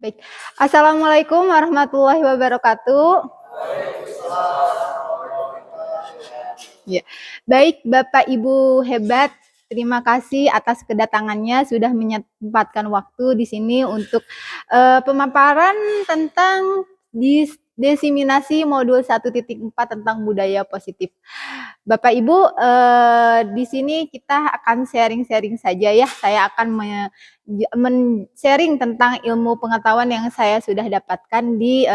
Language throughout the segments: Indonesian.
Baik. Assalamualaikum warahmatullahi wabarakatuh. Ya. Baik, Bapak Ibu hebat, terima kasih atas kedatangannya sudah menyempatkan waktu di sini untuk pemaparan tentang diseminasi modul 1.4 tentang budaya positif. Bapak Ibu, di sini kita akan sharing-sharing saja ya. Saya akan sharing tentang ilmu pengetahuan yang saya sudah dapatkan di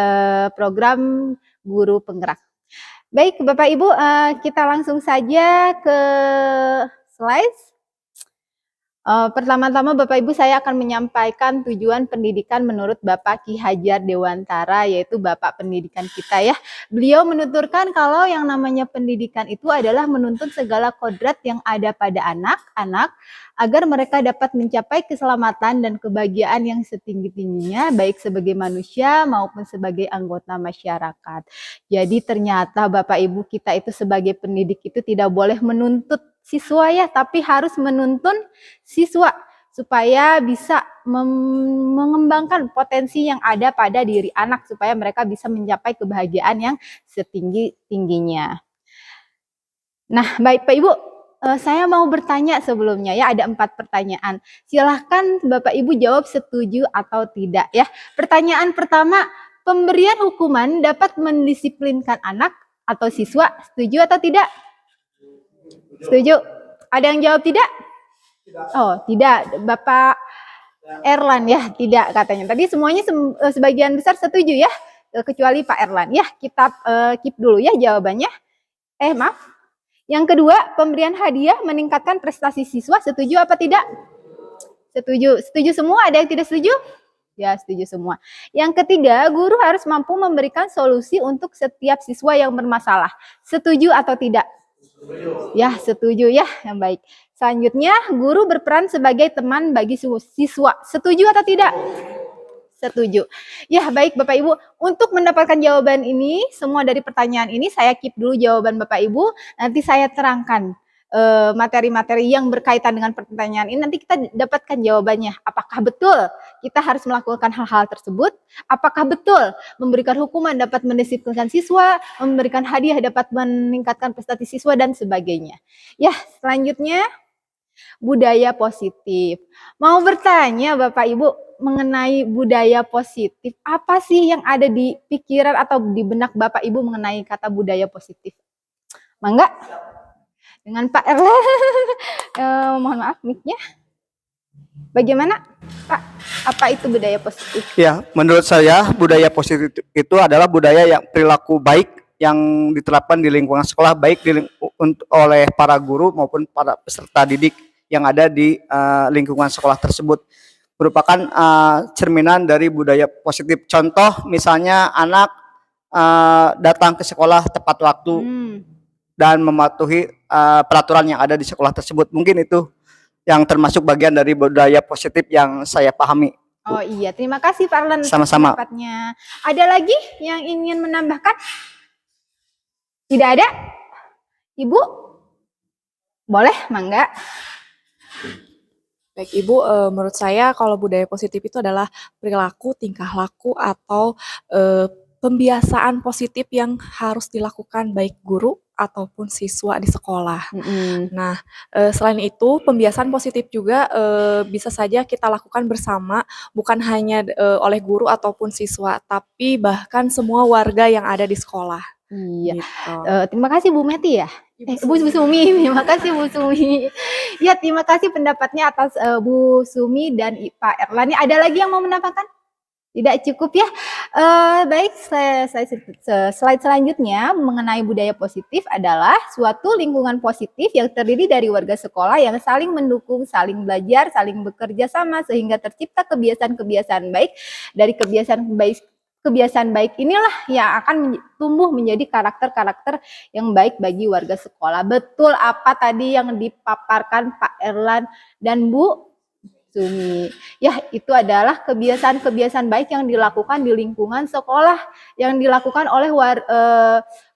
program Guru Penggerak. Baik, Bapak Ibu, kita langsung saja ke slides. Pertama-tama Bapak Ibu saya akan menyampaikan tujuan pendidikan menurut Bapak Ki Hajar Dewantara, yaitu Bapak pendidikan kita ya. Beliau menuturkan kalau yang namanya pendidikan itu adalah menuntun segala kodrat yang ada pada anak-anak agar mereka dapat mencapai keselamatan dan kebahagiaan yang setinggi-tingginya baik sebagai manusia maupun sebagai anggota masyarakat. Jadi ternyata Bapak Ibu kita itu sebagai pendidik itu tidak boleh menuntut siswa ya, tapi harus menuntun siswa supaya bisa mengembangkan potensi yang ada pada diri anak supaya mereka bisa mencapai kebahagiaan yang setinggi-tingginya. Nah, baik Pak Ibu, saya mau bertanya sebelumnya ya, ada 4 pertanyaan. Silahkan Bapak Ibu jawab setuju atau tidak ya. Pertanyaan pertama, pemberian hukuman dapat mendisiplinkan anak atau siswa, setuju atau tidak? Setuju. Ada yang jawab tidak? Oh, tidak. Bapak Erlan ya, tidak katanya. Tadi semuanya sebagian besar setuju ya, kecuali Pak Erlan. Ya, kita keep dulu ya jawabannya. Maaf. Yang kedua, pemberian hadiah meningkatkan prestasi siswa, setuju apa tidak? Setuju. Setuju semua? Ada yang tidak setuju? Ya, setuju semua. Yang ketiga, guru harus mampu memberikan solusi untuk setiap siswa yang bermasalah. Setuju atau tidak? Ya, setuju ya, yang baik. Selanjutnya, guru berperan sebagai teman bagi siswa. Setuju atau tidak? Setuju. Ya, baik Bapak Ibu. Untuk mendapatkan jawaban ini, semua dari pertanyaan ini, saya keep dulu jawaban Bapak Ibu. Nanti saya terangkan materi-materi yang berkaitan dengan pertanyaan ini. Nanti kita dapatkan jawabannya. Apakah betul kita harus melakukan hal-hal tersebut? Apakah betul memberikan hukuman dapat mendisiplinkan siswa, memberikan hadiah dapat meningkatkan prestasi siswa, dan sebagainya. Ya, selanjutnya budaya positif. Mau bertanya Bapak Ibu mengenai budaya positif, apa sih yang ada di pikiran atau di benak Bapak Ibu mengenai kata budaya positif? Mangga? Dengan Pak Erlan. Mohon maaf mic-nya. Bagaimana Pak? Apa itu budaya positif? Ya, menurut saya budaya positif itu adalah budaya yang perilaku baik yang diterapkan di lingkungan sekolah, baik oleh para guru maupun para peserta didik yang ada di lingkungan sekolah tersebut, merupakan cerminan dari budaya positif. Contoh misalnya anak datang ke sekolah tepat waktu dan mematuhi peraturan yang ada di sekolah tersebut. Mungkin itu yang termasuk bagian dari budaya positif yang saya pahami. Oh iya, terima kasih Pak Arlan. Sama-sama. Ada lagi yang ingin menambahkan? Tidak ada? Ibu? Boleh, mangga. Baik Ibu, menurut saya kalau budaya positif itu adalah perilaku, tingkah laku, atau pembiasaan positif yang harus dilakukan baik guru ataupun siswa di sekolah. Nah, selain itu pembiasaan positif juga bisa saja kita lakukan bersama, bukan hanya oleh guru ataupun siswa, tapi bahkan semua warga yang ada di sekolah. Iya. Gitu. Terima kasih Bu Meti ya. Bu Sumi, terima kasih Bu Sumi. Ya, terima kasih pendapatnya atas Bu Sumi dan Pak Erlan. Ada lagi yang mau menambahkan? Tidak cukup ya. Baik, slide selanjutnya mengenai budaya positif adalah suatu lingkungan positif yang terdiri dari warga sekolah yang saling mendukung, saling belajar, saling bekerja sama sehingga tercipta kebiasaan-kebiasaan baik. Dari kebiasaan baik inilah yang akan tumbuh menjadi karakter-karakter yang baik bagi warga sekolah. Betul apa tadi yang dipaparkan Pak Erlan dan Bu Sumi. Ya, itu adalah kebiasaan-kebiasaan baik yang dilakukan di lingkungan sekolah, yang dilakukan oleh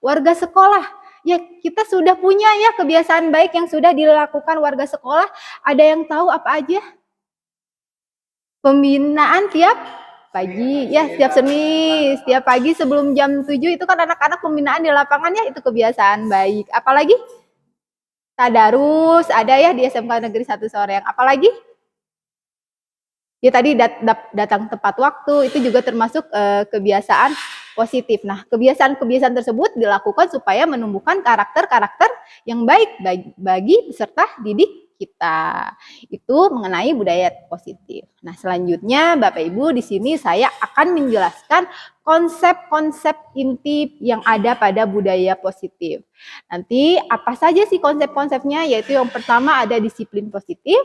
warga sekolah. Ya, kita sudah punya ya kebiasaan baik yang sudah dilakukan warga sekolah. Ada yang tahu apa aja? Pembinaan tiap pagi, ya setiap Senin, setiap pagi sebelum jam 7 itu kan anak-anak pembinaan di lapangan ya, itu kebiasaan baik. Apalagi tadarus ada ya di SMK Negeri 1 Soreang. Apalagi ya tadi datang tepat waktu, itu juga termasuk kebiasaan positif. Nah, kebiasaan-kebiasaan tersebut dilakukan supaya menumbuhkan karakter-karakter yang baik bagi peserta didik kita. Itu mengenai budaya positif. Nah, selanjutnya Bapak Ibu di sini saya akan menjelaskan konsep-konsep inti yang ada pada budaya positif. Nanti apa saja sih konsep-konsepnya? Yaitu yang pertama ada disiplin positif,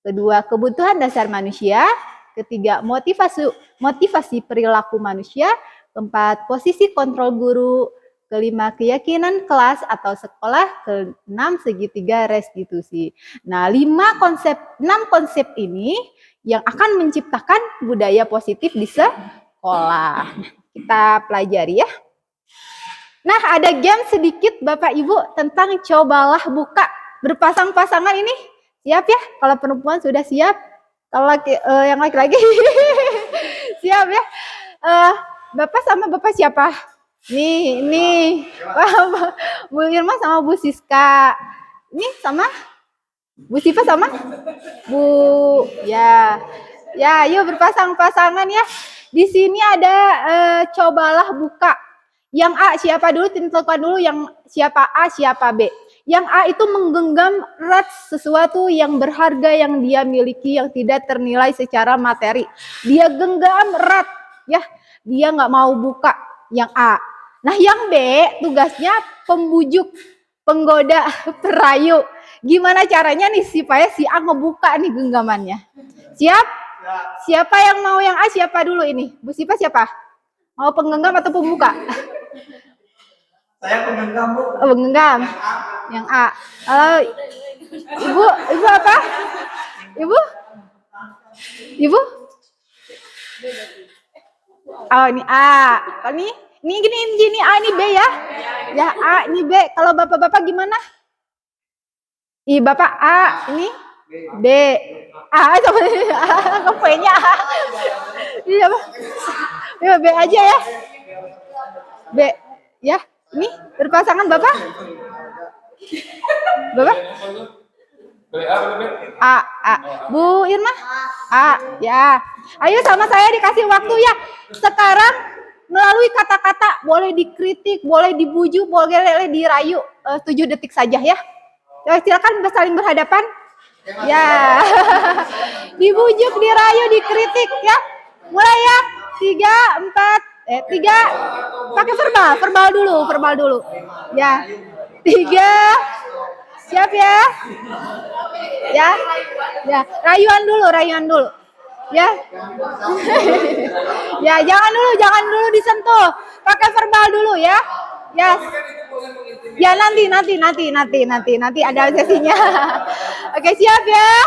kedua kebutuhan dasar manusia, ketiga motivasi perilaku manusia, keempat posisi kontrol guru, kelima keyakinan kelas atau sekolah, keenam segitiga restitusi. Nah, 6 konsep ini yang akan menciptakan budaya positif di sekolah. Kita pelajari ya. Nah, ada game sedikit Bapak Ibu tentang cobalah buka berpasang-pasangan ini. Siap ya? Kalau perempuan sudah siap. Kalau yang laki-laki siap ya? Bapak sama Bapak siapa? Nih. Bu Irma sama Bu Siska. Ini sama Bu Siva sama Bu ya. Ya, yuk berpasang-pasangan ya. Di sini ada cobalah buka. Yang A siapa dulu? Tentukan dulu yang siapa A, siapa B. Yang A itu menggenggam erat sesuatu yang berharga yang dia miliki yang tidak ternilai secara materi. Dia genggam erat, ya. Dia nggak mau buka. Yang A. Nah, yang B tugasnya pembujuk, penggoda, perayu. Gimana caranya nih supaya si A ngebuka nih genggamannya? Siap? Siapa yang mau yang A? Siapa dulu ini? Bu Sipa siapa? Mau penggenggam atau pembuka? Saya penggenggam, Bu. Oh, penggenggam. Yang A. Ibu apa? Ibu? Oh, ini A. Oh, ini gini A, ini B ya? Ya A, ini B. Kalau bapak-bapak gimana? Bapak A, ini B. A sama kepenya A. Iya, Pak. Ya, B aja ya. B. Ya, ini berpasangan Bapak? Bapak? A. Bu Irma? A. Ya. Ayo sama saya dikasih waktu ya. Sekarang melalui kata-kata boleh dikritik, boleh dibujuk, boleh dirayu. 7 detik saja ya. Silakan saling berhadapan. Ya. Dibujuk, dirayu, dikritik ya. Mulai ya. 3. Pakai verbal dulu. Ya. 3. Siap ya? Ya. Rayuan dulu. Ya. Ya, jangan dulu disentuh. Pakai verbal dulu ya. Ya. Ya nanti ada sesinya. Oke, siap ya?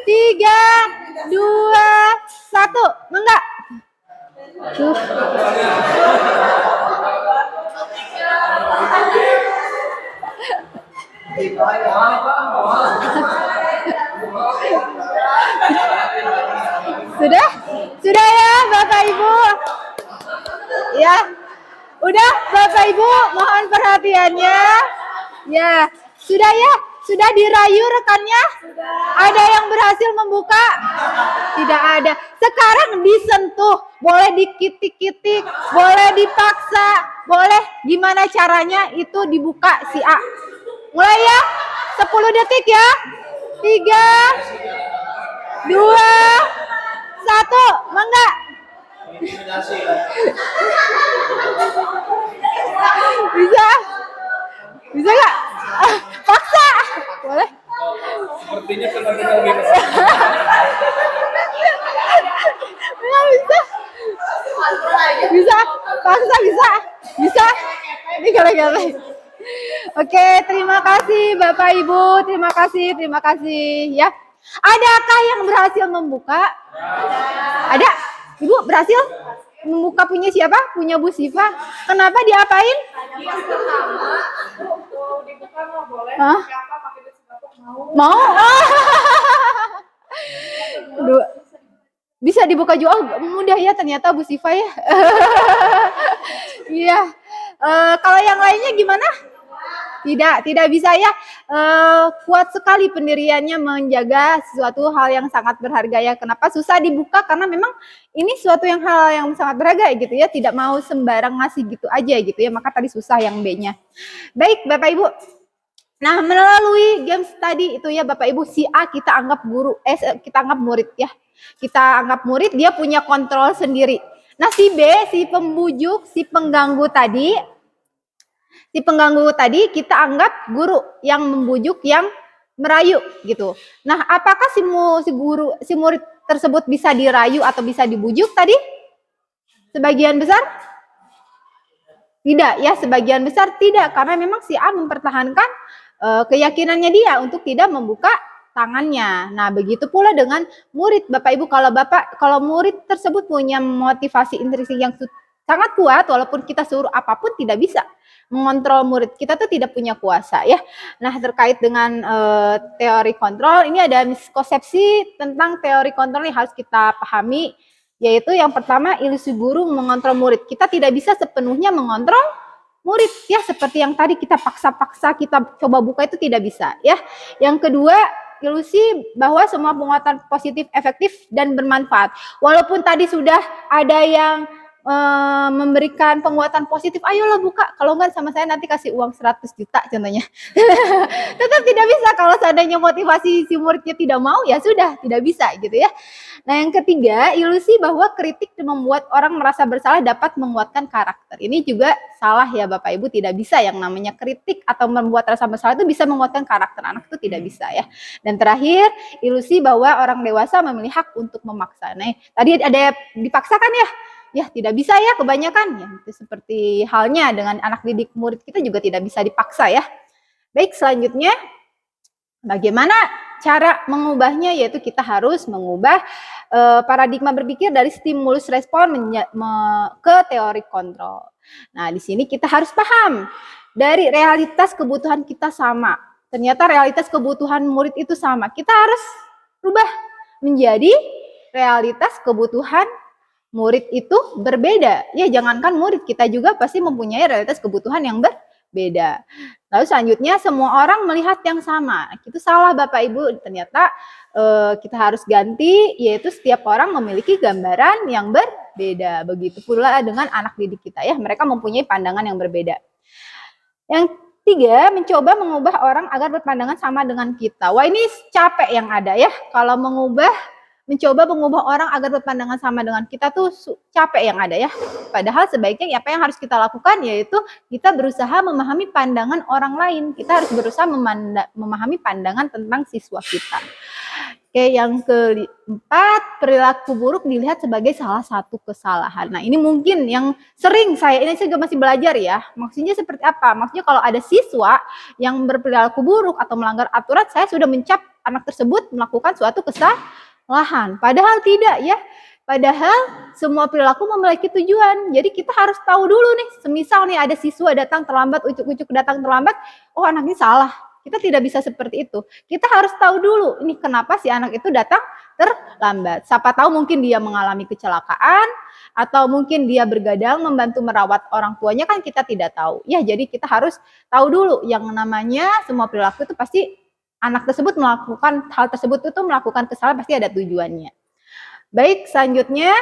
3, 2, 1. Enggak. Sudah ya Bapak Ibu? Ya. Udah Bapak Ibu, mohon perhatiannya. Ya, sudah ya? Sudah dirayu rekannya? Ada yang berhasil membuka? Tidak ada. Sekarang disentuh, boleh dikitik-kitik, boleh dipaksa, boleh gimana caranya itu dibuka si A. Mulai ya, 10 detik ya. 3, 2, 1, mangga. Bisa nggak? Paksa, boleh. Sepertinya benar-benar lebih Nggak bisa, paksa bisa. Ini gale-gale. Oke, terima kasih Bapak Ibu, terima kasih ya. Adakah yang berhasil membuka? Ada? Ibu berhasil membuka punya siapa? Punya Bu Siva. Kenapa diapain? Hah? Mau? Bisa bisa dibuka juga. Oh, mudah ya ternyata Bu Siva ya. Iya. Kalau yang lainnya gimana? Tidak bisa ya. Kuat sekali pendiriannya menjaga sesuatu hal yang sangat berharga ya. Kenapa susah dibuka? Karena memang ini suatu hal yang sangat berharga gitu ya. Tidak mau sembarang ngasih gitu aja gitu ya. Maka tadi susah yang B-nya. Baik Bapak Ibu. Nah, melalui games tadi itu ya Bapak Ibu, si A kita anggap kita anggap murid ya. Kita anggap murid, dia punya kontrol sendiri. Nah, si B, si pembujuk, si pengganggu tadi kita anggap guru yang membujuk, yang merayu gitu. Nah, apakah si murid tersebut bisa dirayu atau bisa dibujuk tadi? Sebagian besar tidak ya, sebagian besar tidak, karena memang si A mempertahankan keyakinannya dia untuk tidak membuka tangannya. Nah, begitu pula dengan murid Bapak Ibu. Kalau murid tersebut punya motivasi intrinsik yang sangat kuat, walaupun kita suruh apapun tidak bisa mengontrol murid. Kita tuh tidak punya kuasa ya. Nah, terkait dengan teori kontrol, ini ada miskonsepsi tentang teori kontrol yang harus kita pahami, yaitu yang pertama, ilusi guru mengontrol murid. Kita tidak bisa sepenuhnya mengontrol murid ya, seperti yang tadi kita paksa-paksa kita coba buka itu tidak bisa ya. Yang kedua, ilusi bahwa semua penguatan positif efektif dan bermanfaat. Walaupun tadi sudah ada yang memberikan penguatan positif, ayolah buka, kalau enggak sama saya nanti kasih uang 100 juta contohnya. Tetap tidak bisa kalau seandainya motivasi si muridnya tidak mau, ya sudah tidak bisa gitu ya. Nah, yang ketiga, ilusi bahwa kritik membuat orang merasa bersalah dapat menguatkan karakter. Ini juga salah ya Bapak Ibu, tidak bisa yang namanya kritik atau membuat rasa bersalah itu bisa menguatkan karakter anak, itu tidak bisa ya. Dan terakhir, ilusi bahwa orang dewasa memiliki hak untuk memaksa. Nah, tadi ada dipaksakan ya. Ya, tidak bisa ya kebanyakan. Ya, itu seperti halnya dengan anak didik murid kita juga tidak bisa dipaksa ya. Baik, selanjutnya bagaimana cara mengubahnya, yaitu kita harus mengubah paradigma berpikir dari stimulus respon ke teori kontrol. Nah, di sini kita harus paham dari realitas kebutuhan kita sama. Ternyata realitas kebutuhan murid itu sama. Kita harus rubah menjadi realitas kebutuhan murid itu berbeda. Ya, jangankan murid, kita juga pasti mempunyai realitas kebutuhan yang berbeda. Lalu selanjutnya, semua orang melihat yang sama. Itu salah Bapak Ibu. Ternyata kita harus ganti, yaitu setiap orang memiliki gambaran yang berbeda. Begitu pula dengan anak didik kita ya. Mereka mempunyai pandangan yang berbeda. Yang tiga, mencoba mengubah orang agar berpandangan sama dengan kita. Wah, ini capek yang ada ya. Kalau mencoba mengubah orang agar berpandangan sama dengan kita tuh capek yang ada ya. Padahal sebaiknya apa yang harus kita lakukan, yaitu kita berusaha memahami pandangan orang lain. Kita harus berusaha memahami pandangan tentang siswa kita. Oke, yang keempat, perilaku buruk dilihat sebagai salah satu kesalahan. Nah, ini mungkin yang sering ini saya juga masih belajar ya. Maksudnya seperti apa? Maksudnya kalau ada siswa yang berperilaku buruk atau melanggar aturan, saya sudah mencap anak tersebut melakukan suatu kesalahan. Padahal tidak ya. Padahal semua perilaku memiliki tujuan. Jadi kita harus tahu dulu nih. Semisal nih ada siswa datang terlambat, ucuk-ucuk datang terlambat, oh anak ini salah. Kita tidak bisa seperti itu. Kita harus tahu dulu ini kenapa si anak itu datang terlambat. Siapa tahu mungkin dia mengalami kecelakaan atau mungkin dia bergadang membantu merawat orang tuanya, kan kita tidak tahu. Ya, jadi kita harus tahu dulu yang namanya semua perilaku itu pasti anak tersebut melakukan hal tersebut itu melakukan kesalahan pasti ada tujuannya. Baik, selanjutnya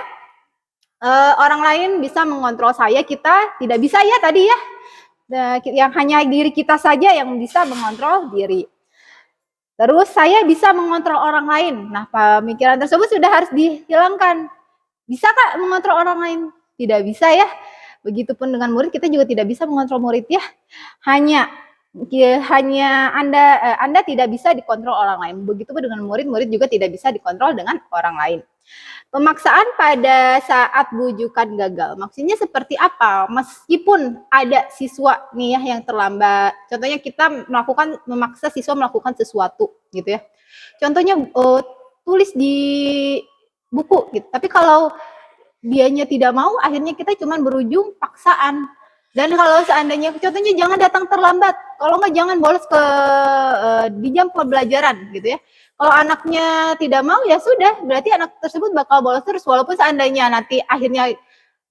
orang lain bisa mengontrol saya, kita tidak bisa ya tadi ya. Yang hanya diri kita saja yang bisa mengontrol diri. Terus saya bisa mengontrol orang lain. Nah, pemikiran tersebut sudah harus dihilangkan. Bisa Kak mengontrol orang lain? Tidak bisa ya. Begitupun dengan murid, kita juga tidak bisa mengontrol murid ya. Hanya Anda tidak bisa dikontrol orang lain. Begitupun dengan murid juga tidak bisa dikontrol dengan orang lain. Pemaksaan pada saat bujukan gagal. Maksudnya seperti apa? Meskipun ada siswa nih ya yang terlambat. Contohnya kita memaksa siswa melakukan sesuatu gitu ya. Contohnya tulis di buku gitu. Tapi kalau dianya tidak mau, akhirnya kita cuma berujung paksaan. Dan kalau seandainya contohnya jangan datang terlambat, kalau nggak jangan bolos di jam pembelajaran gitu ya. Kalau anaknya tidak mau ya sudah, berarti anak tersebut bakal bolos terus walaupun seandainya nanti akhirnya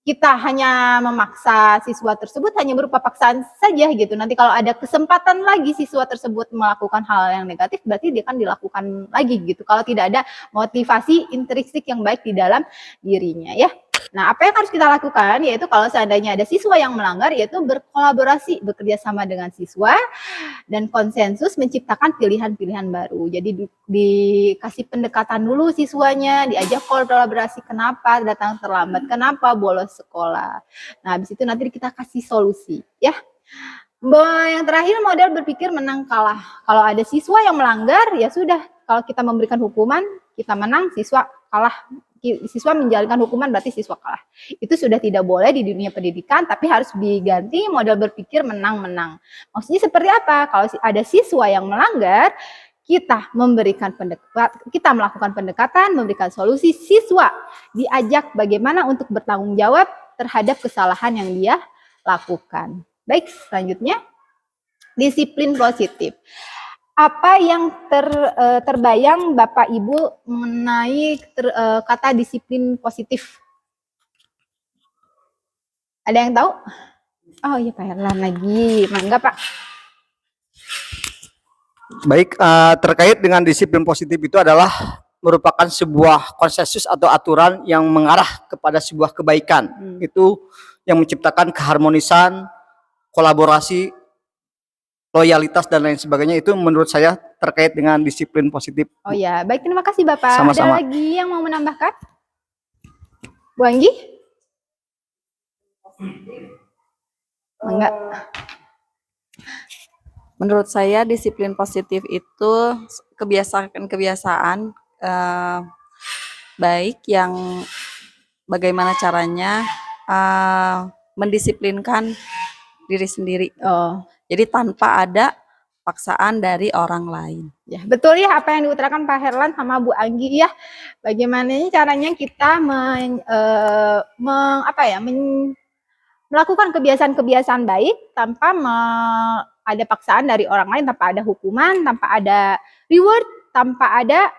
kita hanya memaksa siswa tersebut hanya berupa paksaan saja gitu. Nanti kalau ada kesempatan lagi siswa tersebut melakukan hal yang negatif, berarti dia akan dilakukan lagi gitu. Kalau tidak ada motivasi intrinsik yang baik di dalam dirinya ya. Nah, apa yang harus kita lakukan yaitu kalau seandainya ada siswa yang melanggar yaitu berkolaborasi, bekerja sama dengan siswa dan konsensus menciptakan pilihan-pilihan baru. Jadi dikasih pendekatan dulu siswanya, diajak kolaborasi kenapa datang terlambat, kenapa bolos sekolah. Nah, habis itu nanti kita kasih solusi ya. Yang terakhir model berpikir menang kalah. Kalau ada siswa yang melanggar ya sudah, kalau kita memberikan hukuman, kita menang, siswa kalah. Siswa menjalankan hukuman berarti siswa kalah. Itu sudah tidak boleh di dunia pendidikan, tapi harus diganti model berpikir menang-menang. Maksudnya seperti apa? Kalau ada siswa yang melanggar, kita melakukan pendekatan, memberikan solusi, siswa diajak bagaimana untuk bertanggung jawab terhadap kesalahan yang dia lakukan. Baik, selanjutnya disiplin positif. Apa yang terbayang Bapak Ibu mengenai kata disiplin positif? Ada yang tahu? Oh iya Pak Herlan lagi, mangga Pak. Baik, terkait dengan disiplin positif itu adalah merupakan sebuah konsensus atau aturan yang mengarah kepada sebuah kebaikan. Itu yang menciptakan keharmonisan, kolaborasi, loyalitas dan lain sebagainya. Itu menurut saya terkait dengan disiplin positif. Oh ya, baik, terima kasih Bapak. Sama-sama. Ada lagi yang mau menambahkan? Bu Anggi? Enggak. Menurut saya disiplin positif itu kebiasaan baik yang bagaimana caranya mendisiplinkan diri sendiri. Oh, Jadi tanpa ada paksaan dari orang lain. ya betul ya apa yang diutarakan Pak Herlan sama Bu Anggi ya. Bagaimana caranya kita melakukan kebiasaan-kebiasaan baik tanpa ada paksaan dari orang lain, tanpa ada hukuman, tanpa ada reward, tanpa ada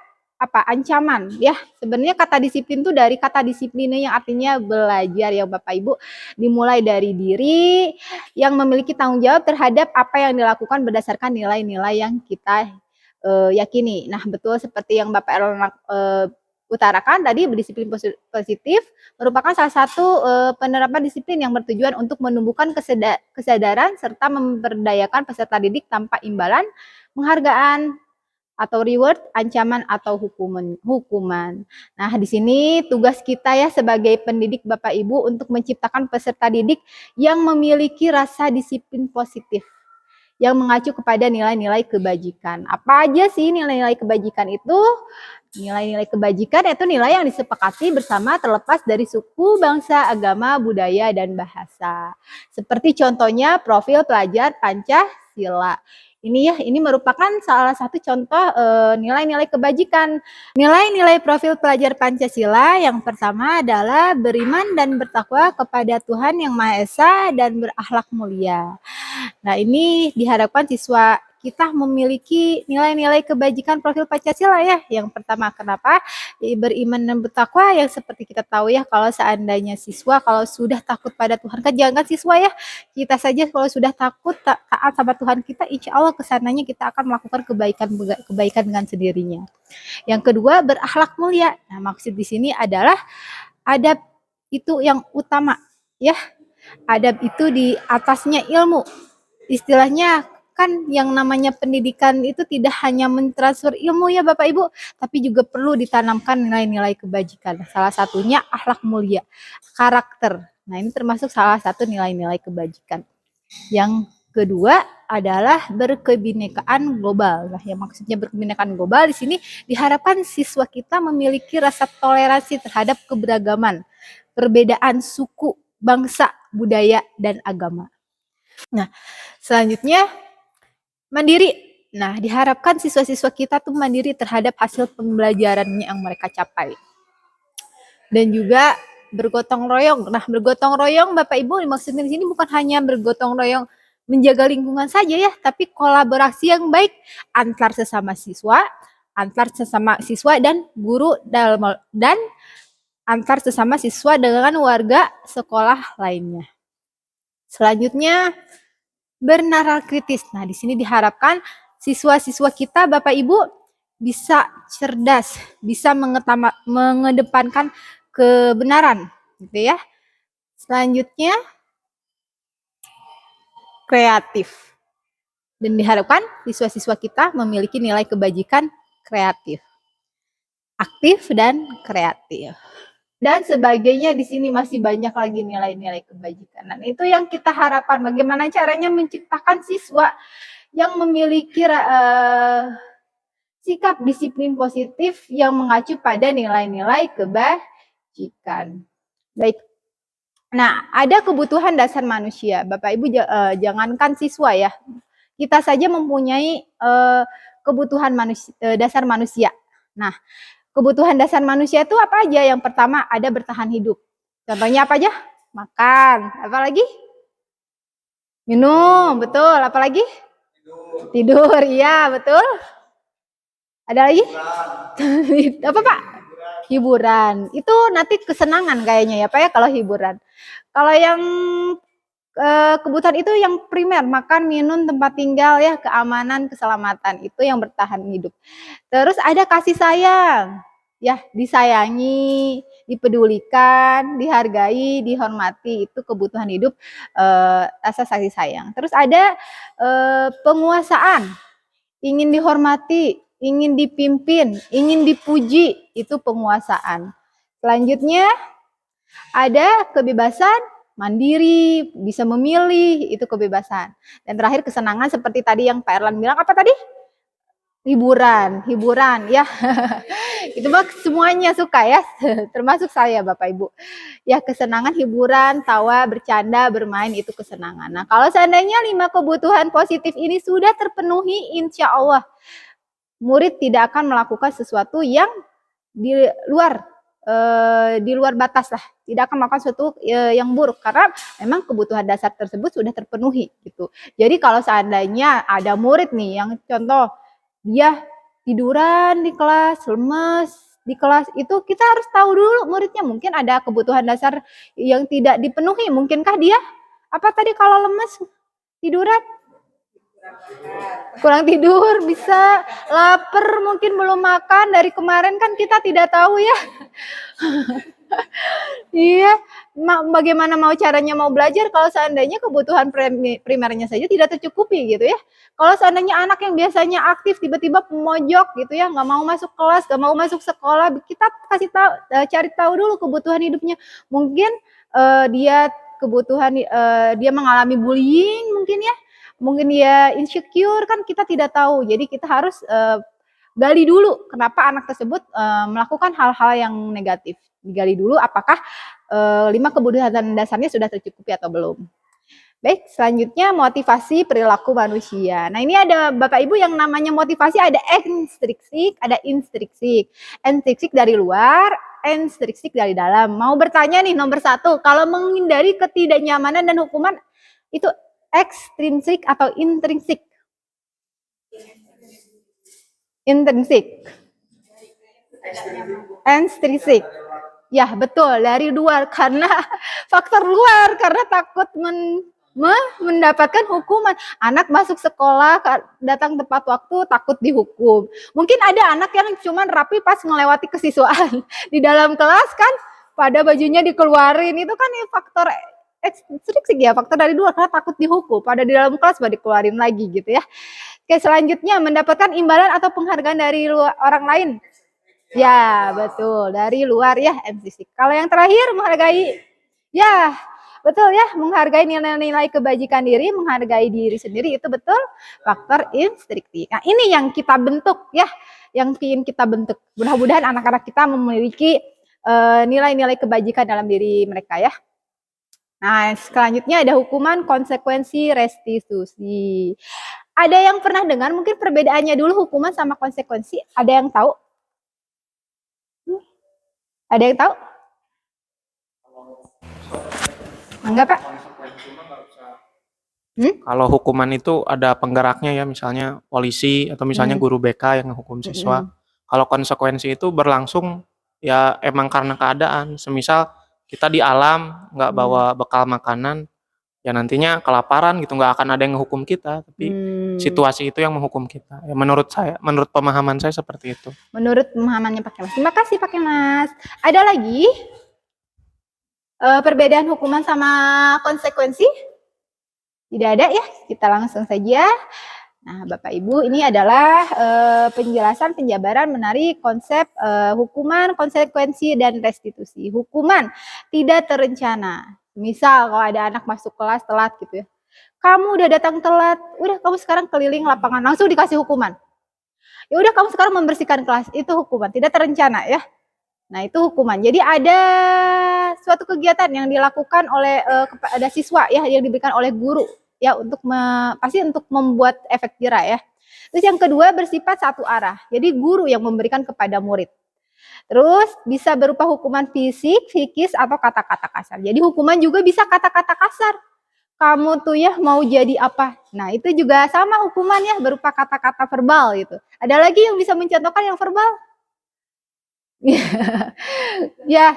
ancaman ya. Sebenarnya kata disiplin itu dari kata disiplinnya yang artinya belajar ya Bapak Ibu, dimulai dari diri yang memiliki tanggung jawab terhadap apa yang dilakukan berdasarkan nilai-nilai yang kita yakini. Nah, betul seperti yang Bapak Erlana utarakan tadi, berdisiplin positif merupakan salah satu penerapan disiplin yang bertujuan untuk menumbuhkan kesadaran serta memberdayakan peserta didik tanpa imbalan, penghargaan atau reward, ancaman atau hukuman. Nah, di sini tugas kita ya sebagai pendidik Bapak Ibu untuk menciptakan peserta didik yang memiliki rasa disiplin positif yang mengacu kepada nilai-nilai kebajikan. Apa aja sih nilai-nilai kebajikan itu? Nilai-nilai kebajikan itu nilai yang disepakati bersama terlepas dari suku, bangsa, agama, budaya, dan bahasa. Seperti contohnya profil pelajar Pancasila. Ini merupakan salah satu contoh nilai-nilai kebajikan. Nilai-nilai profil pelajar Pancasila yang pertama adalah beriman dan bertakwa kepada Tuhan Yang Maha Esa dan berakhlak mulia. Nah, ini diharapkan siswa kita memiliki nilai-nilai kebajikan profil Pancasila ya. Yang pertama, kenapa? Beriman dan bertakwa yang seperti kita tahu ya, kalau seandainya siswa kalau sudah takut pada Tuhan, kan jangan siswa ya, kita saja kalau sudah takut taat sama Tuhan kita, insya Allah kesananya kita akan melakukan kebaikan dengan sendirinya. Yang kedua, berakhlak mulia. Nah, maksud di sini adalah adab itu yang utama ya. Adab itu di atasnya ilmu. Istilahnya kan yang namanya pendidikan itu tidak hanya mentransfer ilmu ya Bapak Ibu, tapi juga perlu ditanamkan nilai-nilai kebajikan. Salah satunya akhlak mulia, karakter. Nah, ini termasuk salah satu nilai-nilai kebajikan. Yang kedua adalah berkebinekaan global. Nah, yang maksudnya berkebinekaan global di sini diharapkan siswa kita memiliki rasa toleransi terhadap keberagaman, perbedaan suku, bangsa, budaya, dan agama. Nah, selanjutnya mandiri. Nah, diharapkan siswa-siswa kita tuh mandiri terhadap hasil pembelajarannya yang mereka capai. Dan juga bergotong royong. Nah, bergotong royong Bapak Ibu maksudnya di sini bukan hanya bergotong royong menjaga lingkungan saja ya, tapi kolaborasi yang baik antar sesama siswa dan guru dan antar sesama siswa dengan warga sekolah lainnya. Selanjutnya, bernalar kritis. Nah, di sini diharapkan siswa-siswa kita, Bapak Ibu, bisa cerdas, bisa mengedepankan kebenaran, gitu ya. Selanjutnya, kreatif. Dan diharapkan siswa-siswa kita memiliki nilai kebajikan kreatif, aktif dan kreatif. Dan sebagainya di sini masih banyak lagi nilai-nilai kebajikan. Dan itu yang kita harapkan bagaimana caranya menciptakan siswa yang memiliki sikap disiplin positif yang mengacu pada nilai-nilai kebajikan. Baik. Nah, ada kebutuhan dasar manusia. Bapak Ibu jangankan siswa ya. Kita saja mempunyai kebutuhan dasar manusia. Nah, kebutuhan dasar manusia itu apa aja? Yang pertama ada bertahan hidup. Contohnya apa aja? Makan. Apa lagi? Minum, betul. Apa lagi? Tidur, iya betul. Ada lagi? Apa Pak? Hiburan. Itu nanti kesenangan kayaknya ya Pak ya kalau hiburan. Kalau yang kebutuhan itu yang primer, makan, minum, tempat tinggal ya, keamanan, keselamatan, itu yang bertahan hidup. Terus ada kasih sayang, ya disayangi, dipedulikan, dihargai, dihormati, itu kebutuhan hidup, rasa kasih sayang. Terus ada penguasaan, ingin dihormati, ingin dipimpin, ingin dipuji, itu penguasaan. Selanjutnya ada kebebasan, mandiri, bisa memilih, itu kebebasan. Dan terakhir kesenangan seperti tadi yang Pak Erlan bilang, apa tadi? Hiburan ya. Itu mah semuanya suka ya, termasuk saya Bapak Ibu. Ya kesenangan, hiburan, tawa, bercanda, bermain, itu kesenangan. Nah kalau seandainya 5 kebutuhan positif ini sudah terpenuhi, insya Allah murid tidak akan melakukan sesuatu yang di luar batas lah, tidak akan melakukan sesuatu yang buruk karena memang kebutuhan dasar tersebut sudah terpenuhi gitu. Jadi kalau seandainya ada murid nih yang contoh dia tiduran di kelas, lemes di kelas, itu kita harus tahu dulu muridnya mungkin ada kebutuhan dasar yang tidak dipenuhi. Mungkinkah dia apa tadi kalau lemes tiduran? Kurang tidur, bisa lapar, mungkin belum makan dari kemarin kan kita tidak tahu ya. Iya, bagaimana mau caranya mau belajar kalau seandainya kebutuhan primernya saja tidak tercukupi gitu ya. Kalau seandainya anak yang biasanya aktif tiba-tiba pemojok gitu ya, nggak mau masuk kelas, nggak mau masuk sekolah, kita kasih tahu, cari tahu dulu kebutuhan hidupnya. Mungkin dia kebutuhan dia mengalami bullying mungkin ya, mungkin dia insecure kan kita tidak tahu. Jadi kita harus gali dulu kenapa anak tersebut melakukan hal-hal yang negatif. Digali dulu apakah 5 kebutuhan dasarnya sudah tercukupi atau belum. Baik, selanjutnya motivasi perilaku manusia. Nah ini ada Bapak Ibu yang namanya motivasi ada ekstrinsik, ada intrinsik. Ekstrinsik dari luar, intrinsik dari dalam. Mau bertanya nih nomor 1, kalau menghindari ketidaknyamanan dan hukuman itu ekstrinsik atau intrinsik? Intrinsik. Intrinsik. Ya betul, dari luar karena faktor luar karena takut mendapatkan hukuman. Anak masuk sekolah datang tepat waktu takut dihukum. Mungkin ada anak yang cuman rapi pas melewati kesiswaan di dalam kelas kan pada bajunya dikeluarin, itu kan faktor ekstrinsik ya, faktor dari luar karena takut dihukum. Pada di dalam kelas baru dikeluarin lagi gitu ya. Oke, selanjutnya mendapatkan imbalan atau penghargaan dari orang lain. Ya, betul. Dari luar ya, MCC. Kalau yang terakhir menghargai, ya betul ya, menghargai nilai-nilai kebajikan diri, menghargai diri sendiri, itu betul faktor intrinsik. Nah ini yang kita bentuk ya, yang ingin kita bentuk. Mudah-mudahan anak-anak kita memiliki nilai-nilai kebajikan dalam diri mereka ya. Nah selanjutnya ada hukuman, konsekuensi, restitusi. Ada yang pernah dengar mungkin perbedaannya dulu hukuman sama konsekuensi? Ada yang tahu? Ada yang tahu? Enggak, Pak? Kalau hukuman itu ada penggeraknya ya, misalnya polisi atau misalnya guru BK yang menghukum siswa. Kalau konsekuensi itu berlangsung ya emang karena keadaan. Semisal kita di alam nggak bawa bekal makanan, ya nantinya kelaparan gitu, nggak akan ada yang menghukum kita, tapi situasi itu yang menghukum kita. Ya menurut saya, menurut pemahaman saya seperti itu. Menurut pemahamannya Pak Kemas. Terima kasih Pak Kemas. Ada lagi perbedaan hukuman sama konsekuensi? Tidak ada ya, kita langsung saja. Nah, Bapak Ibu, ini adalah penjelasan penjabaran menarik konsep hukuman, konsekuensi, dan restitusi. Hukuman tidak terencana. Misal kalau ada anak masuk kelas telat gitu ya. Kamu udah datang telat, udah kamu sekarang keliling lapangan, langsung dikasih hukuman. Ya udah kamu sekarang membersihkan kelas, itu hukuman, tidak terencana ya. Nah, itu hukuman. Jadi ada suatu kegiatan yang dilakukan oleh kepada siswa ya, yang diberikan oleh guru ya untuk pasti untuk membuat efek jerah ya. Terus yang kedua bersifat satu arah. Jadi guru yang memberikan kepada murid. Terus bisa berupa hukuman fisik, psikis atau kata-kata kasar. Jadi hukuman juga bisa kata-kata kasar. Kamu tuh ya mau jadi apa? Nah, itu juga sama hukumannya berupa kata-kata verbal gitu. Ada lagi yang bisa mencontohkan yang verbal? Ya,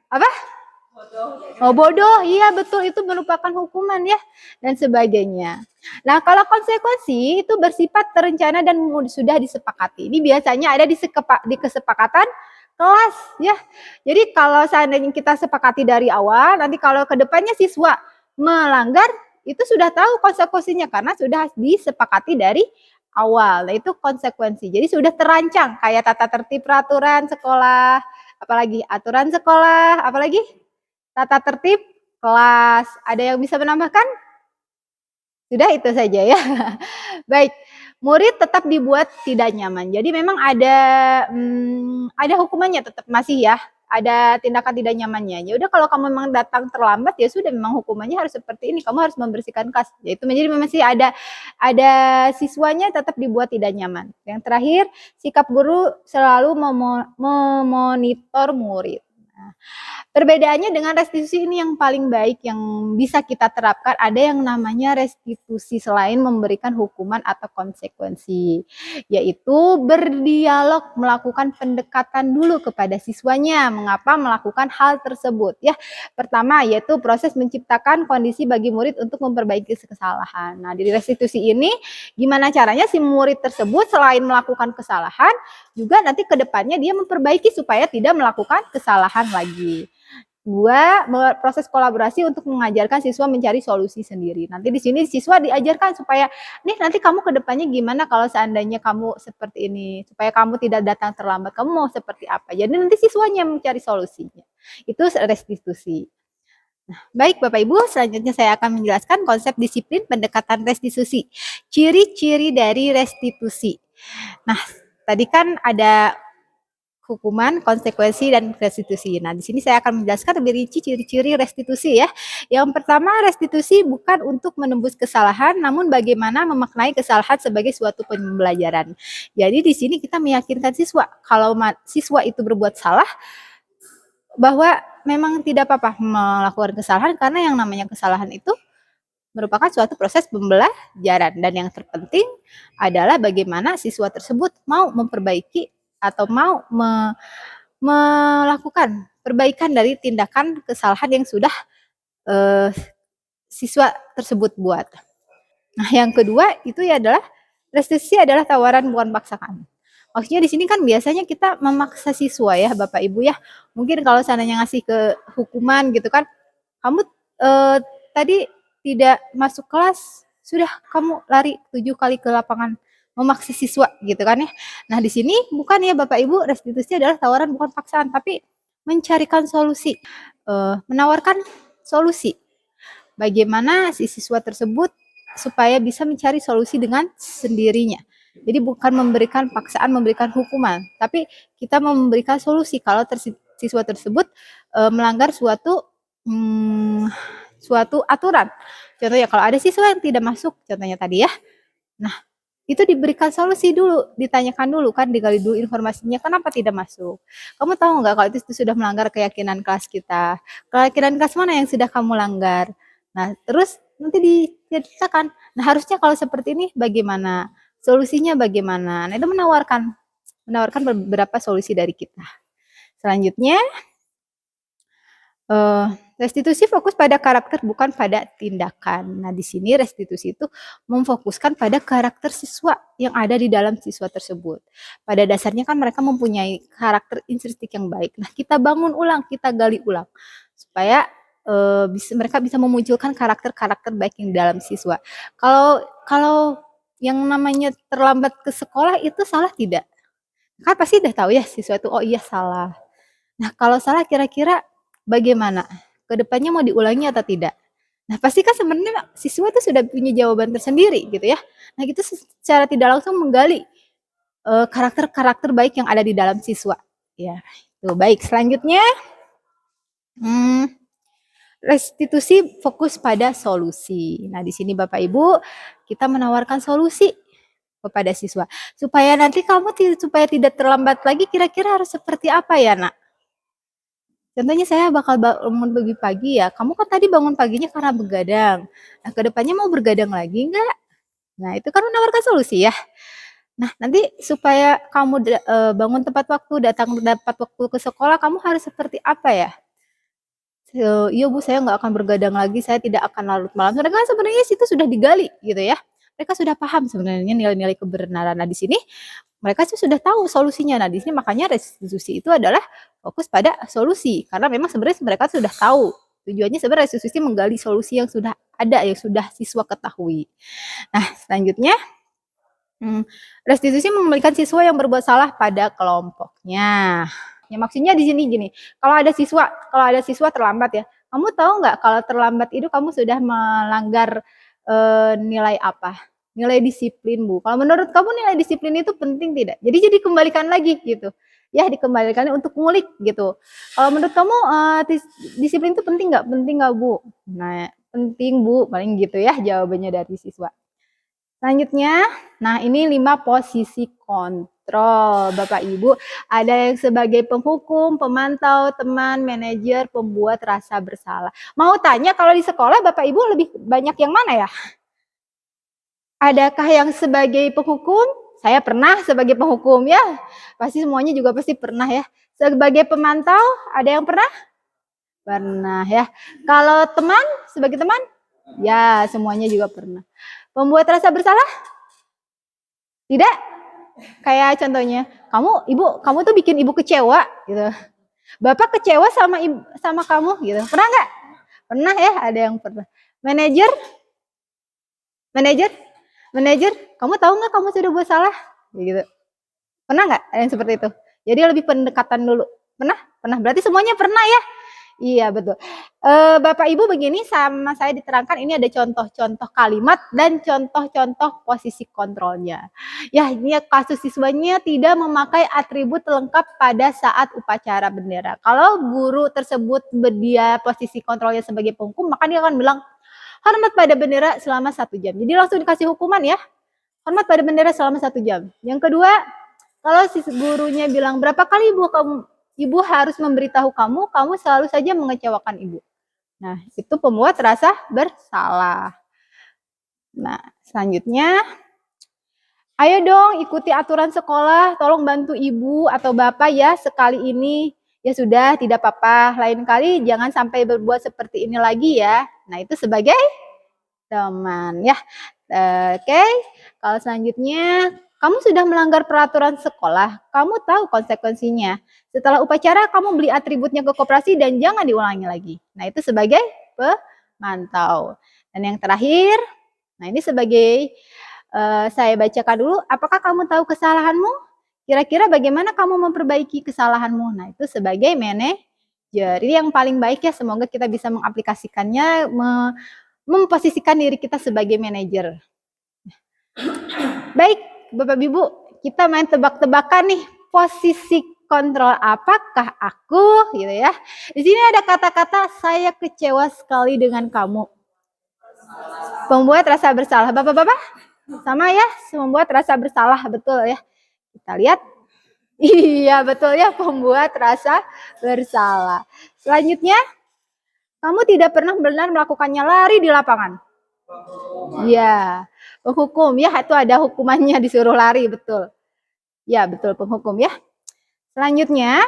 apa? Oh, bodoh, iya betul, itu merupakan hukuman ya, dan sebagainya. Nah, kalau konsekuensi itu bersifat terencana dan sudah disepakati. Ini biasanya ada di kesepakatan kelas ya. Jadi kalau seandainya kita sepakati dari awal, nanti kalau kedepannya siswa melanggar, itu sudah tahu konsekuensinya karena sudah disepakati dari awal. Nah, itu konsekuensi. Jadi sudah terancang kayak tata tertib peraturan sekolah, apalagi aturan sekolah, apalagi tata tertib kelas. Ada yang bisa menambahkan? Sudah itu saja ya. Baik, murid tetap dibuat tidak nyaman. Jadi memang ada hukumannya tetap masih ya. Ada tindakan tidak nyamannya. Ya udah kalau kamu memang datang terlambat ya sudah memang hukumannya harus seperti ini. Kamu harus membersihkan kelas. Ya itu menjadi masih ada siswanya tetap dibuat tidak nyaman. Yang terakhir, sikap guru selalu memonitor murid. Nah, perbedaannya dengan restitusi ini yang paling baik yang bisa kita terapkan, ada yang namanya restitusi selain memberikan hukuman atau konsekuensi, yaitu berdialog, melakukan pendekatan dulu kepada siswanya mengapa melakukan hal tersebut ya. Pertama yaitu proses menciptakan kondisi bagi murid untuk memperbaiki kesalahan. Nah, di restitusi ini gimana caranya si murid tersebut selain melakukan kesalahan juga nanti ke depannya dia memperbaiki supaya tidak melakukan kesalahan lagi. Dua, proses kolaborasi untuk mengajarkan siswa mencari solusi sendiri. Nanti di sini siswa diajarkan supaya, nih nanti kamu ke depannya gimana kalau seandainya kamu seperti ini, supaya kamu tidak datang terlambat, kamu mau seperti apa. Jadi nanti siswanya mencari solusinya. Itu restitusi. Nah, baik Bapak Ibu, selanjutnya saya akan menjelaskan konsep disiplin pendekatan restitusi. Ciri-ciri dari restitusi. Nah, tadi kan ada hukuman, konsekuensi, dan restitusi. Nah, di sini saya akan menjelaskan lebih rinci ciri-ciri restitusi ya. Yang pertama, restitusi bukan untuk menembus kesalahan, namun bagaimana memaknai kesalahan sebagai suatu pembelajaran. Jadi di sini kita meyakinkan siswa, kalau siswa itu berbuat salah, bahwa memang tidak apa-apa melakukan kesalahan, karena yang namanya kesalahan itu merupakan suatu proses pembelajaran. Dan yang terpenting adalah bagaimana siswa tersebut mau memperbaiki atau mau melakukan perbaikan dari tindakan kesalahan yang sudah siswa tersebut buat. Nah, yang kedua itu ya adalah restitusi adalah tawaran bukan paksaan. Maksudnya di sini kan biasanya kita memaksa siswa ya Bapak Ibu ya. Mungkin kalau seandainya ngasih ke hukuman gitu kan, kamu tadi tidak masuk kelas, sudah kamu lari 7 kali ke lapangan, memaksa siswa gitu kan ya. Nah, di sini bukan ya Bapak Ibu, restitusi adalah tawaran bukan paksaan, tapi mencarikan solusi, menawarkan solusi. Bagaimana si siswa tersebut supaya bisa mencari solusi dengan sendirinya. Jadi bukan memberikan paksaan, memberikan hukuman, tapi kita memberikan solusi kalau siswa tersebut melanggar suatu aturan. Contohnya kalau ada siswa yang tidak masuk, contohnya tadi ya. Nah, itu diberikan solusi dulu, ditanyakan dulu kan, digali dulu informasinya kenapa tidak masuk. Kamu tahu nggak kalau itu sudah melanggar keyakinan kelas kita? Keyakinan kelas mana yang sudah kamu langgar? Nah, terus nanti diceritakan. Nah, harusnya kalau seperti ini bagaimana? Solusinya bagaimana? Nah, itu menawarkan beberapa solusi dari kita. Selanjutnya, restitusi fokus pada karakter bukan pada tindakan. Nah, di sini restitusi itu memfokuskan pada karakter siswa yang ada di dalam siswa tersebut. Pada dasarnya kan mereka mempunyai karakter intrinsik yang baik. Nah, kita bangun ulang, kita gali ulang supaya mereka bisa memunculkan karakter-karakter baik yang di dalam siswa. Kalau yang namanya terlambat ke sekolah itu salah tidak? Kan pasti udah tahu ya siswa itu, oh iya salah. Nah, kalau salah kira-kira bagaimana? Kedepannya mau diulangi atau tidak? Nah, pasti kan sebenarnya siswa itu sudah punya jawaban tersendiri gitu ya. Nah, gitu secara tidak langsung menggali karakter-karakter baik yang ada di dalam siswa. Ya, itu baik. Selanjutnya, restitusi fokus pada solusi. Nah, di sini Bapak Ibu kita menawarkan solusi kepada siswa supaya nanti kamu supaya tidak terlambat lagi. Kira-kira harus seperti apa ya, Nak? Contohnya saya bakal bangun pagi-pagi ya. Kamu kan tadi bangun paginya karena begadang. Nah, kedepannya mau bergadang lagi enggak? Nah, itu kan menawarkan solusi ya. Nah, nanti supaya kamu bangun tepat waktu, datang tepat waktu ke sekolah, kamu harus seperti apa ya? Iya Bu, saya nggak akan bergadang lagi, saya tidak akan larut malam. Sedangkan sebenarnya itu sudah digali gitu ya. Mereka sudah paham sebenarnya nilai-nilai kebenaran. Nah, di sini mereka sih sudah tahu solusinya. Nah, di sini makanya restitusi itu adalah fokus pada solusi. Karena memang sebenarnya mereka sudah tahu. Tujuannya sebenarnya restitusi menggali solusi yang sudah ada, yang sudah siswa ketahui. Nah, selanjutnya restitusi mengembalikan siswa yang berbuat salah pada kelompoknya. Ya, maksudnya di sini gini, kalau ada siswa terlambat ya, kamu tahu nggak kalau terlambat itu kamu sudah melanggar nilai apa? Nilai disiplin Bu. Kalau menurut kamu nilai disiplin itu penting tidak? Jadi kembalikan lagi gitu. Ya, dikembalikan untuk ngulik gitu. Kalau menurut kamu disiplin itu penting nggak? Penting nggak Bu? Nah, penting Bu, paling gitu ya jawabannya dari siswa. Selanjutnya, nah ini 5 posisi kontrol. Bapak Ibu, ada yang sebagai penghukum, pemantau, teman, manajer, pembuat rasa bersalah. Mau tanya kalau di sekolah Bapak Ibu lebih banyak yang mana ya? Adakah yang sebagai penghukum? Saya pernah sebagai penghukum ya. Pasti semuanya juga pasti pernah ya. Sebagai pemantau, ada yang pernah? Pernah ya. Kalau teman, sebagai teman? Ya, semuanya juga pernah. Pembuat rasa bersalah? Tidak? Kayak contohnya, kamu tuh bikin ibu kecewa gitu. Bapak kecewa sama kamu gitu. Pernah nggak? Pernah ya, ada yang pernah. Manajer? Manajer, kamu tahu nggak kamu sudah buat salah? Gitu. Pernah nggak ada yang seperti itu? Jadi lebih pendekatan dulu. Pernah? Pernah. Berarti semuanya pernah ya? Iya, betul. Bapak Ibu begini sama saya diterangkan ini ada contoh-contoh kalimat dan contoh-contoh posisi kontrolnya. Ya, ini kasus siswanya tidak memakai atribut lengkap pada saat upacara bendera. Kalau guru tersebut dia posisi kontrolnya sebagai penghukum, maka dia akan bilang hormat pada bendera selama 1 jam. Jadi langsung dikasih hukuman ya. Hormat pada bendera selama 1 jam. Yang kedua, kalau si gurunya bilang berapa kali ibu harus memberitahu kamu selalu saja mengecewakan ibu. Nah, itu pembuat rasa bersalah. Nah, selanjutnya, ayo dong ikuti aturan sekolah, tolong bantu ibu atau bapak ya sekali ini. Ya sudah, tidak apa-apa. Lain kali jangan sampai berbuat seperti ini lagi ya. Nah, itu sebagai teman ya. Oke, kalau selanjutnya kamu sudah melanggar peraturan sekolah, kamu tahu konsekuensinya. Setelah upacara kamu beli atributnya ke koperasi dan jangan diulangi lagi. Nah, itu sebagai pemantau. Dan yang terakhir, nah ini sebagai saya bacakan dulu, apakah kamu tahu kesalahanmu? Kira-kira bagaimana kamu memperbaiki kesalahanmu? Nah, itu sebagai manajer. Jadi yang paling baik ya, semoga kita bisa mengaplikasikannya, memposisikan diri kita sebagai manajer. Baik, Bapak Ibu, kita main tebak-tebakan nih. Posisi kontrol apakah aku gitu ya. Di sini ada kata-kata saya kecewa sekali dengan kamu. Pembuat rasa bersalah. Bapak-bapak? Sama ya, membuat rasa bersalah, betul ya. Kita lihat. Iya, betul ya, membuat rasa bersalah. Selanjutnya, kamu tidak pernah benar melakukannya, lari di lapangan. Iya, penghukum ya, itu ada hukumannya disuruh lari, betul. Ya, betul, penghukum ya. Selanjutnya,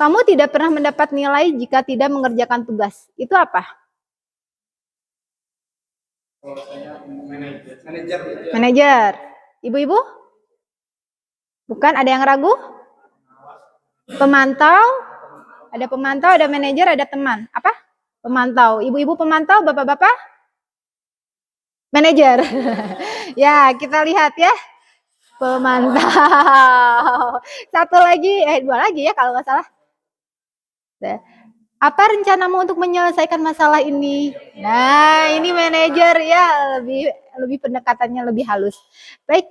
kamu tidak pernah mendapat nilai jika tidak mengerjakan tugas. Itu apa? Manajer. Manajer. Ibu-ibu? Bukan, ada yang ragu? Pemantau? Ada pemantau, ada manajer, ada teman. Apa? Pemantau. Ibu-ibu pemantau, bapak-bapak? Manajer. Ya, kita lihat ya. Pemantau. Satu lagi, dua lagi ya kalau nggak salah. Apa rencanamu untuk menyelesaikan masalah ini? Nah, ini manajer ya, lebih pendekatannya lebih halus. Baik,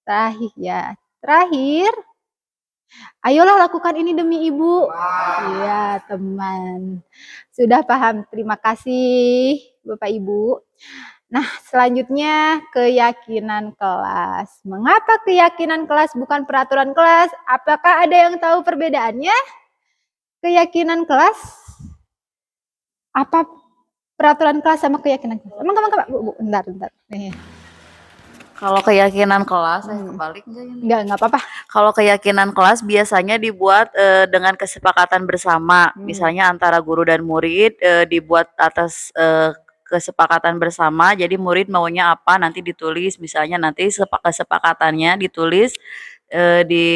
terakhir ya. Terakhir, ayolah lakukan ini demi ibu. Iya, teman. Sudah paham. Terima kasih, Bapak Ibu. Nah, selanjutnya keyakinan kelas. Mengapa keyakinan kelas bukan peraturan kelas? Apakah ada yang tahu perbedaannya? Keyakinan kelas apa peraturan kelas sama keyakinan kelas? Emang Bu, bentar. Nih. Kalau keyakinan kelas, saya kebalik enggak ini? Enggak apa-apa. Kalau keyakinan kelas biasanya dibuat dengan kesepakatan bersama, misalnya antara guru dan murid, dibuat atas kesepakatan bersama. Jadi murid maunya apa nanti ditulis, misalnya nanti kesepakatannya ditulis di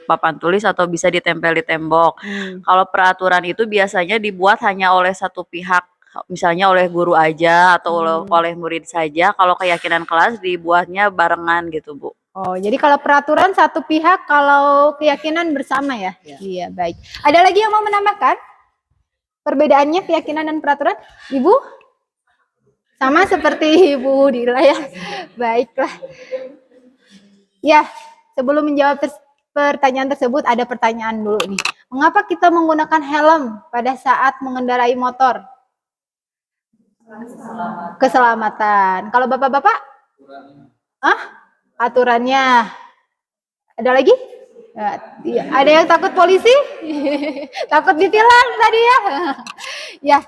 papan tulis atau bisa ditempel di tembok. Kalau peraturan itu biasanya dibuat hanya oleh satu pihak, misalnya oleh guru aja atau oleh murid saja. Kalau keyakinan kelas dibuatnya barengan gitu, Bu. Oh, jadi kalau peraturan satu pihak, kalau keyakinan bersama ya? Iya, baik. Ada lagi yang mau menambahkan? Perbedaannya keyakinan dan peraturan? Ibu? Sama seperti Ibu Dila ya? Baiklah. Ya, sebelum menjawab pertanyaan tersebut, ada pertanyaan dulu nih. Mengapa kita menggunakan helm pada saat mengendarai motor? Keselamatan. Kalau bapak-bapak? Aturannya. Ada lagi? Ada yang takut polisi? Takut ditilang tadi ya? Ya.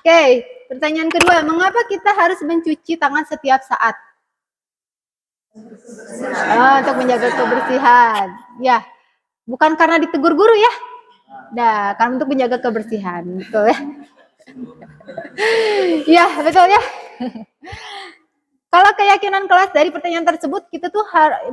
Oke, pertanyaan kedua. Mengapa kita harus mencuci tangan setiap saat? Untuk menjaga kebersihan. Ya, bukan karena ditegur guru ya? Nah, karena untuk menjaga kebersihan, betul ya? Ya, betul ya. Kalau keyakinan kelas dari pertanyaan tersebut, kita tuh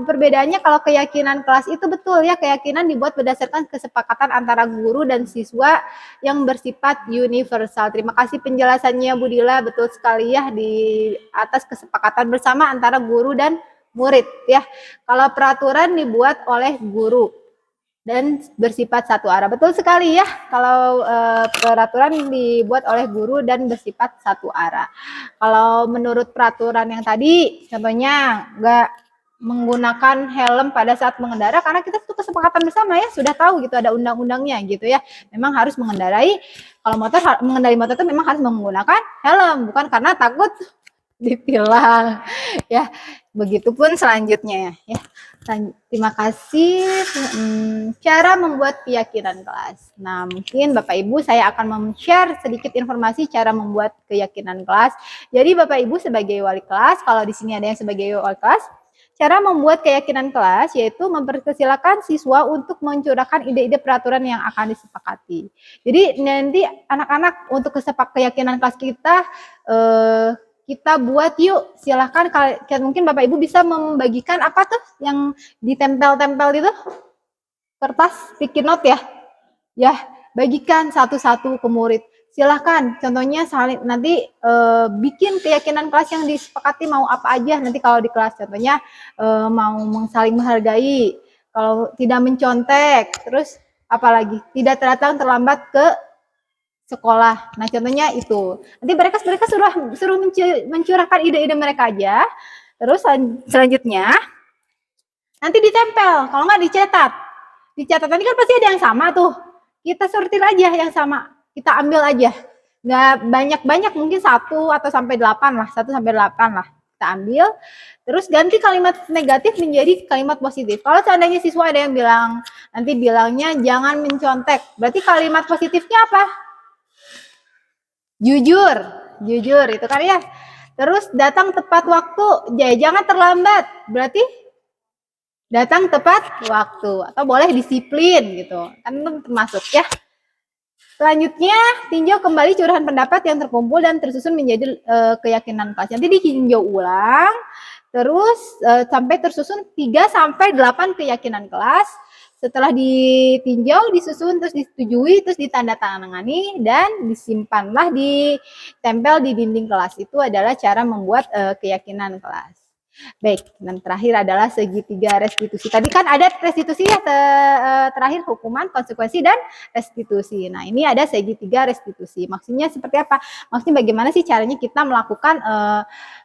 perbedaannya kalau keyakinan kelas itu betul ya, keyakinan dibuat berdasarkan kesepakatan antara guru dan siswa yang bersifat universal. Terima kasih penjelasannya Bu Dila, betul sekali ya di atas kesepakatan bersama antara guru dan murid ya. Kalau peraturan dibuat oleh guru dan bersifat satu arah. Betul sekali ya, kalau peraturan dibuat oleh guru dan bersifat satu arah. Kalau menurut peraturan yang tadi, contohnya nggak menggunakan helm pada saat mengendara, karena kita itu kesepakatan bersama ya, sudah tahu gitu ada undang-undangnya gitu ya. Memang harus mengendarai, kalau mengendarai motor itu memang harus menggunakan helm, bukan karena takut ditilang ya. Begitupun selanjutnya ya. Terima kasih. Cara membuat keyakinan kelas. Nah, mungkin Bapak Ibu saya akan share sedikit informasi cara membuat keyakinan kelas. Jadi Bapak Ibu sebagai wali kelas, kalau di sini ada yang sebagai wali kelas, cara membuat keyakinan kelas yaitu mempersilahkan siswa untuk mencurahkan ide-ide peraturan yang akan disepakati. Jadi nanti anak-anak untuk keyakinan kelas kita buat yuk, silahkan mungkin Bapak Ibu bisa membagikan apa tuh yang ditempel-tempel itu kertas sticky note ya bagikan satu-satu ke murid, silahkan contohnya nanti bikin keyakinan kelas yang disepakati mau apa aja nanti kalau di kelas, contohnya mau saling menghargai, kalau tidak mencontek, terus apalagi tidak datang terlambat ke sekolah. Nah, contohnya itu. Nanti mereka suruh mencurahkan ide-ide mereka aja. Terus selanjutnya nanti ditempel, kalau nggak dicetak. Dicatat nanti kan pasti ada yang sama tuh. Kita sortir aja yang sama. Kita ambil aja. Nggak banyak-banyak, mungkin 1 atau sampai 8 lah. 1 sampai 8 lah. Kita ambil, terus ganti kalimat negatif menjadi kalimat positif. Kalau seandainya siswa ada yang bilang, nanti bilangnya jangan mencontek, berarti kalimat positifnya apa? Jujur, jujur itu kan ya. Terus datang tepat waktu, jangan terlambat, berarti datang tepat waktu, atau boleh disiplin gitu, kan itu termasuk ya. Selanjutnya, tinjau kembali curahan pendapat yang terkumpul dan tersusun menjadi keyakinan kelas. Nanti ditinjau ulang, terus sampai tersusun 3 sampai 8 keyakinan kelas. Setelah ditinjau, disusun, terus disetujui, terus ditandatangani, dan disimpanlah, ditempel di dinding kelas. Itu adalah cara membuat keyakinan kelas. Baik, dan terakhir adalah segitiga restitusi. Tadi kan ada restitusi ya, terakhir hukuman, konsekuensi, dan restitusi. Nah, ini ada segitiga restitusi. Maksudnya seperti apa? Maksudnya bagaimana sih caranya kita melakukan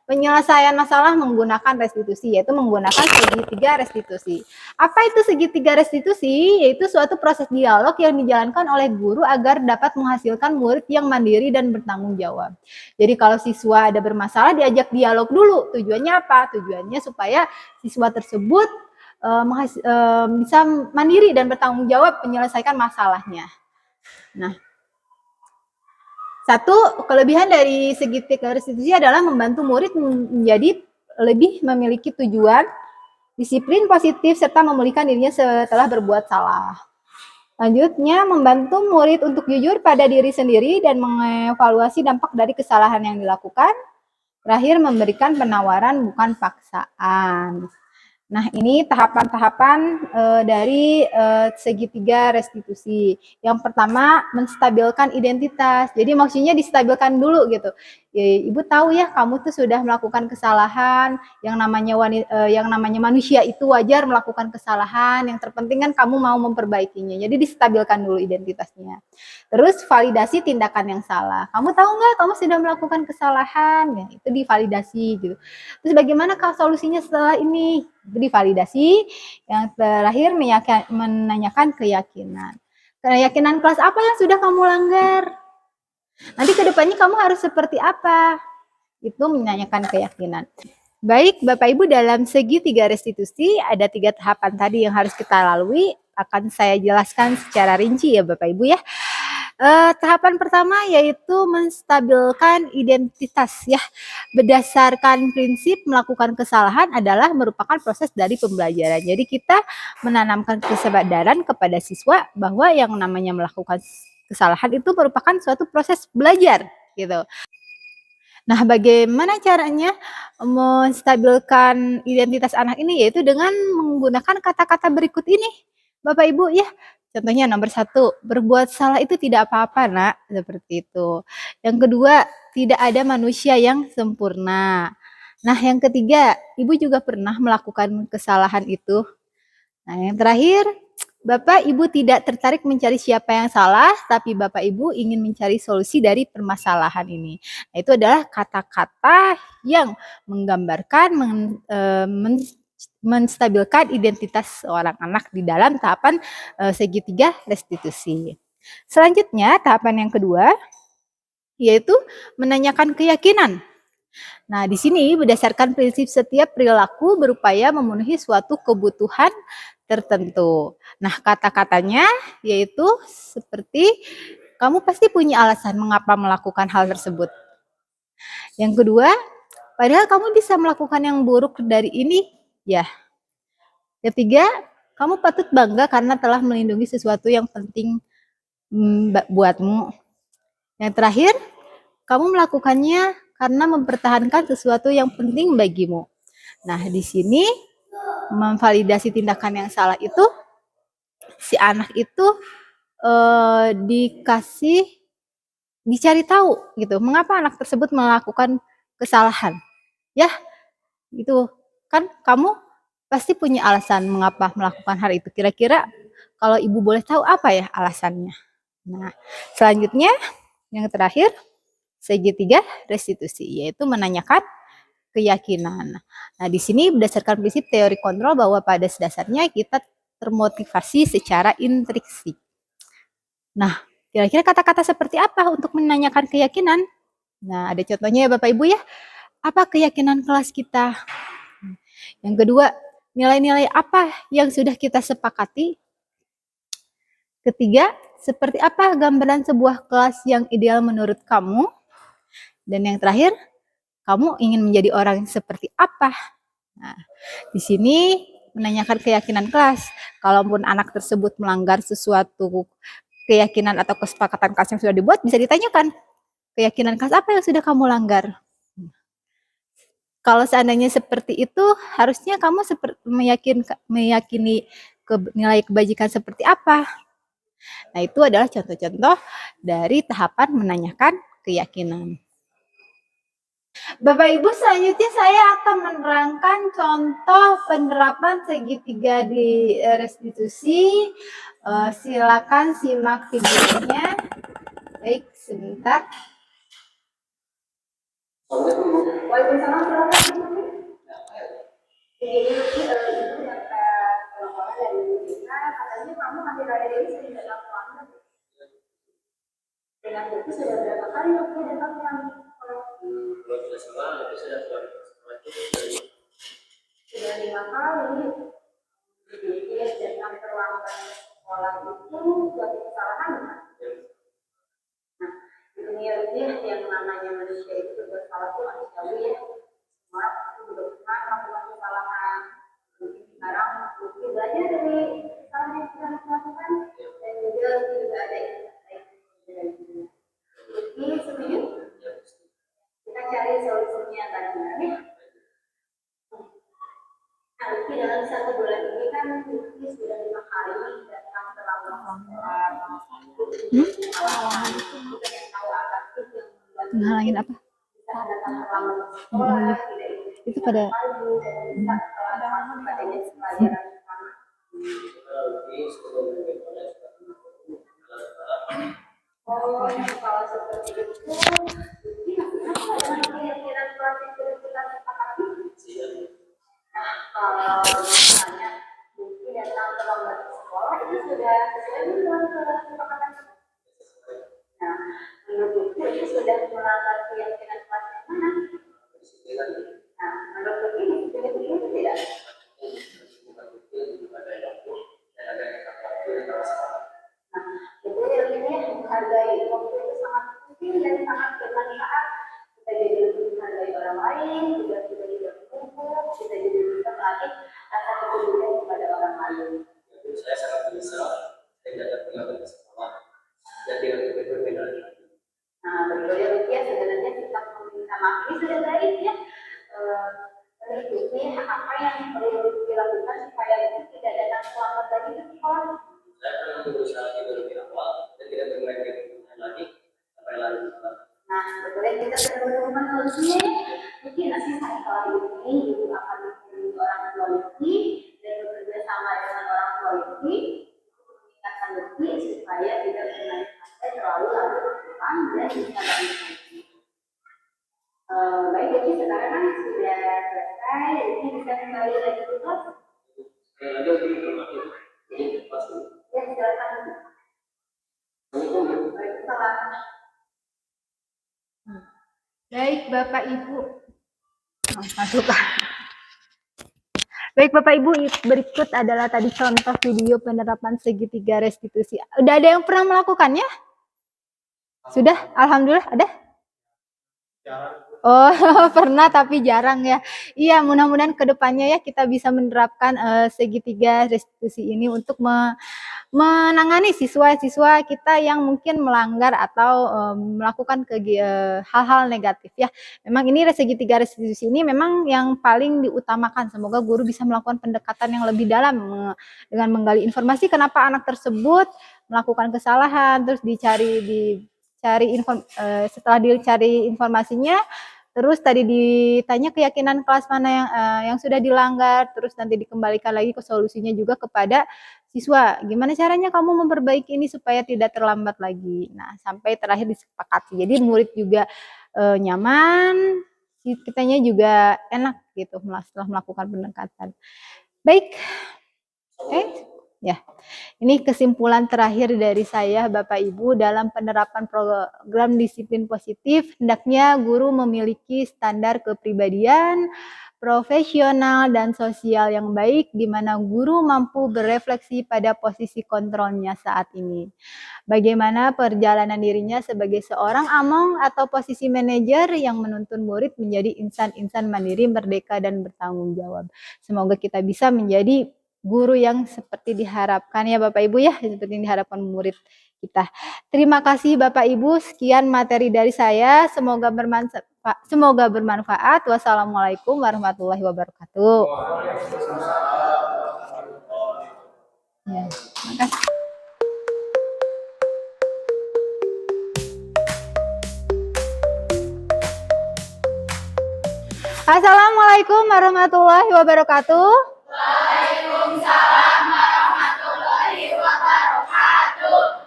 penyelesaian masalah menggunakan restitusi, yaitu menggunakan segitiga restitusi. Apa itu segitiga restitusi? Yaitu suatu proses dialog yang dijalankan oleh guru agar dapat menghasilkan murid yang mandiri dan bertanggung jawab. Jadi kalau siswa ada bermasalah, diajak dialog dulu. Tujuannya apa? Tujuannya supaya siswa tersebut bisa mandiri dan bertanggung jawab menyelesaikan masalahnya. Nah, satu kelebihan dari segitiga restitusi adalah membantu murid menjadi lebih memiliki tujuan, disiplin positif, serta memulihkan dirinya setelah berbuat salah. Selanjutnya, membantu murid untuk jujur pada diri sendiri dan mengevaluasi dampak dari kesalahan yang dilakukan. Terakhir, memberikan penawaran bukan paksaan. Nah, ini tahapan-tahapan dari segitiga restitusi. Yang pertama, menstabilkan identitas. Jadi maksudnya distabilkan dulu gitu. Ya, Ibu tahu ya, kamu tuh sudah melakukan kesalahan. Yang namanya manusia itu wajar melakukan kesalahan. Yang terpenting kan kamu mau memperbaikinya. Jadi distabilkan dulu identitasnya. Terus validasi tindakan yang salah. Kamu tahu nggak kamu sudah melakukan kesalahan? Ya, itu divalidasi gitu. Terus bagaimana solusinya setelah ini? Itu divalidasi. Yang terakhir menanyakan keyakinan. Keyakinan kelas apa yang sudah kamu langgar? Nanti kedepannya kamu harus seperti apa? Itu menanyakan keyakinan. Baik, Bapak Ibu, dalam segitiga restitusi ada 3 tahapan tadi yang harus kita lalui. Akan saya jelaskan secara rinci ya Bapak Ibu ya. Tahapan pertama yaitu menstabilkan identitas ya. Berdasarkan prinsip melakukan kesalahan adalah merupakan proses dari pembelajaran. Jadi kita menanamkan kesadaran kepada siswa bahwa yang namanya melakukan kesalahan itu merupakan suatu proses belajar gitu. Nah, bagaimana caranya menstabilkan identitas anak ini? Yaitu dengan menggunakan kata-kata berikut ini, Bapak Ibu ya. Contohnya nomor 1, berbuat salah itu tidak apa-apa, Nak, seperti itu. Yang kedua, tidak ada manusia yang sempurna. Nah, yang ketiga, Ibu juga pernah melakukan kesalahan itu. Nah, yang terakhir, Bapak Ibu tidak tertarik mencari siapa yang salah, tapi Bapak Ibu ingin mencari solusi dari permasalahan ini. Nah, itu adalah kata-kata yang menggambarkan, menstabilkan identitas seorang anak di dalam tahapan segitiga restitusi. Selanjutnya, tahapan yang kedua, yaitu menanyakan keyakinan. Nah, di sini berdasarkan prinsip setiap perilaku berupaya memenuhi suatu kebutuhan tertentu. Nah, kata-katanya yaitu seperti kamu pasti punya alasan mengapa melakukan hal tersebut. Yang kedua, padahal kamu bisa melakukan yang buruk dari ini, ya. Ketiga, kamu patut bangga karena telah melindungi sesuatu yang penting buatmu. Yang terakhir, kamu melakukannya karena mempertahankan sesuatu yang penting bagimu. Nah, di sini memvalidasi tindakan yang salah itu, si anak itu dicari tahu gitu, mengapa anak tersebut melakukan kesalahan. Ya, itu kan kamu pasti punya alasan mengapa melakukan hal itu. Kira-kira kalau Ibu boleh tahu apa ya alasannya? Nah, selanjutnya yang terakhir, segitiga restitusi, yaitu menanyakan keyakinan. Nah, di sini berdasarkan prinsip teori kontrol bahwa pada dasarnya kita termotivasi secara intrinsik. Nah, kira-kira kata-kata seperti apa untuk menanyakan keyakinan? Nah, ada contohnya ya Bapak Ibu ya. apa keyakinan kelas kita. Yang kedua, nilai-nilai apa yang sudah kita sepakati. Ketiga, seperti apa gambaran sebuah kelas yang ideal menurut kamu. Dan yang terakhir, kamu ingin menjadi orang yang seperti apa. Nah, di sini menanyakan keyakinan kelas. Kalaupun anak tersebut melanggar sesuatu keyakinan atau kesepakatan kelas yang sudah dibuat, bisa ditanyakan, keyakinan kelas apa yang sudah kamu langgar? Kalau seandainya seperti itu, harusnya kamu meyakini nilai kebajikan seperti apa? Nah, itu adalah contoh-contoh dari tahapan menanyakan keyakinan. Bapak Ibu, selanjutnya saya akan menerangkan contoh penerapan segitiga di restitusi. Silakan simak videonya. Baik, sebentar. Waalaikumsalam, silakan. Jadi Ibu dapat laporan dari kita, katanya kamu akhir akhir ini sering datang ke Anda. Dengan itu sudah berapa kali waktu datang ke Anda? Kalau tidak salah, itu sudah 5 kali. Jadi datang terlambat sekolah itu suatu kesalahan, kan? Nah, di dunia ini yang namanya manusia itu berbuat salah itu manusiawi ya. Semua itu juga pernah melakukan kesalahan. Sekarang mesti belajar dari kesalahan yang sudah dilakukan dan juga ada yang baik dari dunia. Jadi setuju? Kita cari solusinya bareng-bareng ya. Nah, Lutfi dalam 1 bulan ini kan Lutfi sudah 5 kali datang terlambat sekolah. Kita yang tahu apa sih yang membuat Ngalangin apa? kita datang terlambat sekolah, tidak Itu pada pagi dan bisa telat masuk adanya pelajaran sama. Oh, kalau seperti itu, kenapa dengan keyakinan kelas yang sudah kita sepakati? Nah, kalau misalnya Lutfi datang terlambat ke sekolah, itu sudah sesuai dengan kesepakatan kita. Nah, menurut Lutfi itu sudah melanggar keyakinan kelas yang mana? Nah, menurut Lutfi itu tidak. Nah, itu ini menghargai waktu itu sangat penting dan sangat bermanfaat. Kita jadi lebih menghargai orang lain, juga kita tidak berkumpul, kita jadi bisa melatih rasa kepedulian kepada orang lain. Saya sangat menyesal saya tidak terlambat ke sekolah dan tidak berbeda. Nah, betul ya, sebenarnya kita meminta maaf ini sudah baik ya. Berikutnya apa yang perlu dilakukan supaya itu tidak datang terlambat lagi ke sekolah? Saya akan berusaha tidur lebih awal dan tidak bermain game lagi sampai larut. Nah, sebetulnya kita sudah menemukan solusinya. Mungkin nanti setelah ini ibu akan menghubungi orang tua Lutfi dan bekerja sama dengan orang tua Lutfi untuk meningkatkan Lutfi supaya tidak bermain sampai terlalu larut dan bisa bangun lagi. Baik, Lutfi sekarang kan sudah selesai, Lutfi bisa kembali lagi ke kelas. Ya, silakan. Waalaikumsalam. Baik, Bapak Ibu. Masuk. Baik, Bapak Ibu, berikut adalah tadi contoh video penerapan segitiga restitusi. Udah ada yang pernah melakukannya? Sudah? Alhamdulillah, ada? Oh, pernah tapi jarang ya. Iya, mudah-mudahan kedepannya ya kita bisa menerapkan segitiga restitusi ini untuk menangani siswa-siswa kita yang mungkin melanggar atau melakukan hal-hal negatif ya. Memang ini segitiga restitusi ini memang yang paling diutamakan. Semoga guru bisa melakukan pendekatan yang lebih dalam dengan menggali informasi kenapa anak tersebut melakukan kesalahan, terus setelah dicari informasinya, terus tadi ditanya keyakinan kelas mana yang sudah dilanggar, terus nanti dikembalikan lagi ke solusinya juga kepada siswa. Gimana caranya kamu memperbaiki ini supaya tidak terlambat lagi. Nah, sampai terakhir disepakati. Jadi murid juga nyaman, kitanya juga enak gitu setelah melakukan pendekatan. Baik. Ya, ini kesimpulan terakhir dari saya Bapak Ibu dalam penerapan program disiplin positif, hendaknya guru memiliki standar kepribadian, profesional dan sosial yang baik di mana guru mampu berefleksi pada posisi kontrolnya saat ini. Bagaimana perjalanan dirinya sebagai seorang among atau posisi manajer yang menuntun murid menjadi insan-insan mandiri, merdeka dan bertanggung jawab. Semoga kita bisa menjadi guru yang seperti diharapkan ya Bapak Ibu ya, seperti yang diharapkan murid kita. Terima kasih Bapak Ibu, sekian materi dari saya, semoga bermanfaat. Wassalamualaikum warahmatullahi wabarakatuh. Ya, terima kasih. Assalamualaikum warahmatullahi wabarakatuh.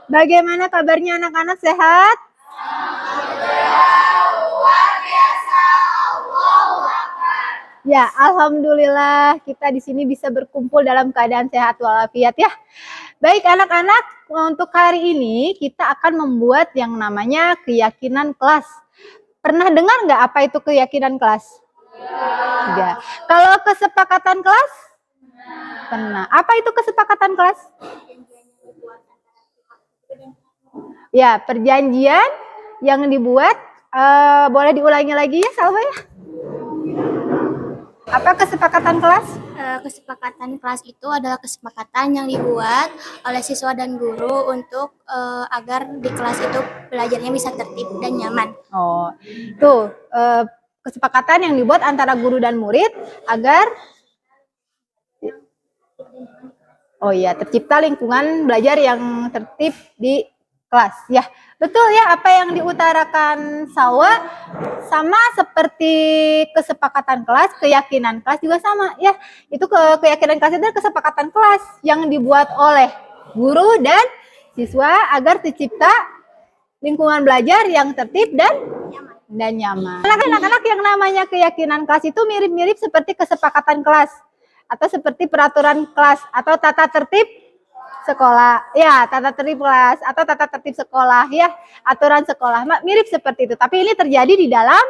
Bagaimana kabarnya anak-anak, sehat? Ya, alhamdulillah kita di sini bisa berkumpul dalam keadaan sehat walafiat ya. Baik anak-anak, untuk hari ini kita akan membuat yang namanya keyakinan kelas. Pernah dengar nggak apa itu keyakinan kelas? Ya. Kalau kesepakatan kelas? Pernah. Apa itu kesepakatan kelas? Ya, perjanjian yang dibuat. Boleh diulangi lagi ya, Salva ya? Apa kesepakatan kelas? Kesepakatan kelas itu adalah kesepakatan yang dibuat oleh siswa dan guru untuk agar di kelas itu belajarnya bisa tertib dan nyaman. Oh, tuh kesepakatan yang dibuat antara guru dan murid agar tercipta lingkungan belajar yang tertib di kelas. Ya, betul ya apa yang diutarakan Sawa sama seperti kesepakatan kelas, keyakinan kelas juga sama ya. Itu keyakinan kelas itu kesepakatan kelas yang dibuat oleh guru dan siswa agar tercipta lingkungan belajar yang tertib dan nyaman. Anak-anak yang namanya keyakinan kelas itu mirip-mirip seperti kesepakatan kelas atau seperti peraturan kelas atau tata tertib sekolah. Ya, tata tertib kelas atau tata tertib sekolah ya, aturan sekolah. Mirip seperti itu, tapi ini terjadi di dalam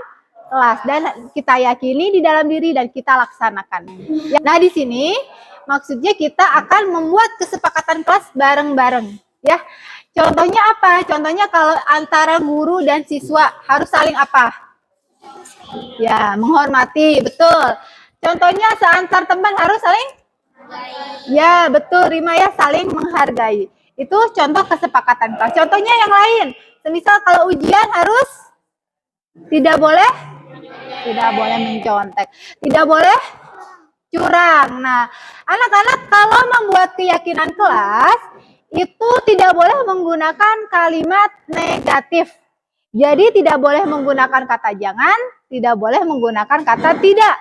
kelas dan kita yakini di dalam diri dan kita laksanakan. Nah, di sini maksudnya kita akan membuat kesepakatan kelas bareng-bareng ya. Contohnya apa? Contohnya kalau antara guru dan siswa harus saling apa? Ya, menghormati, betul. Contohnya seantar teman harus saling? Ya, betul, Rima ya, saling menghargai. Itu contoh kesepakatan kelas. Contohnya yang lain, semisal kalau ujian harus tidak boleh mencontek, tidak boleh curang. Nah, anak-anak kalau membuat keyakinan kelas itu tidak boleh menggunakan kalimat negatif. Jadi tidak boleh menggunakan kata jangan, tidak boleh menggunakan kata tidak.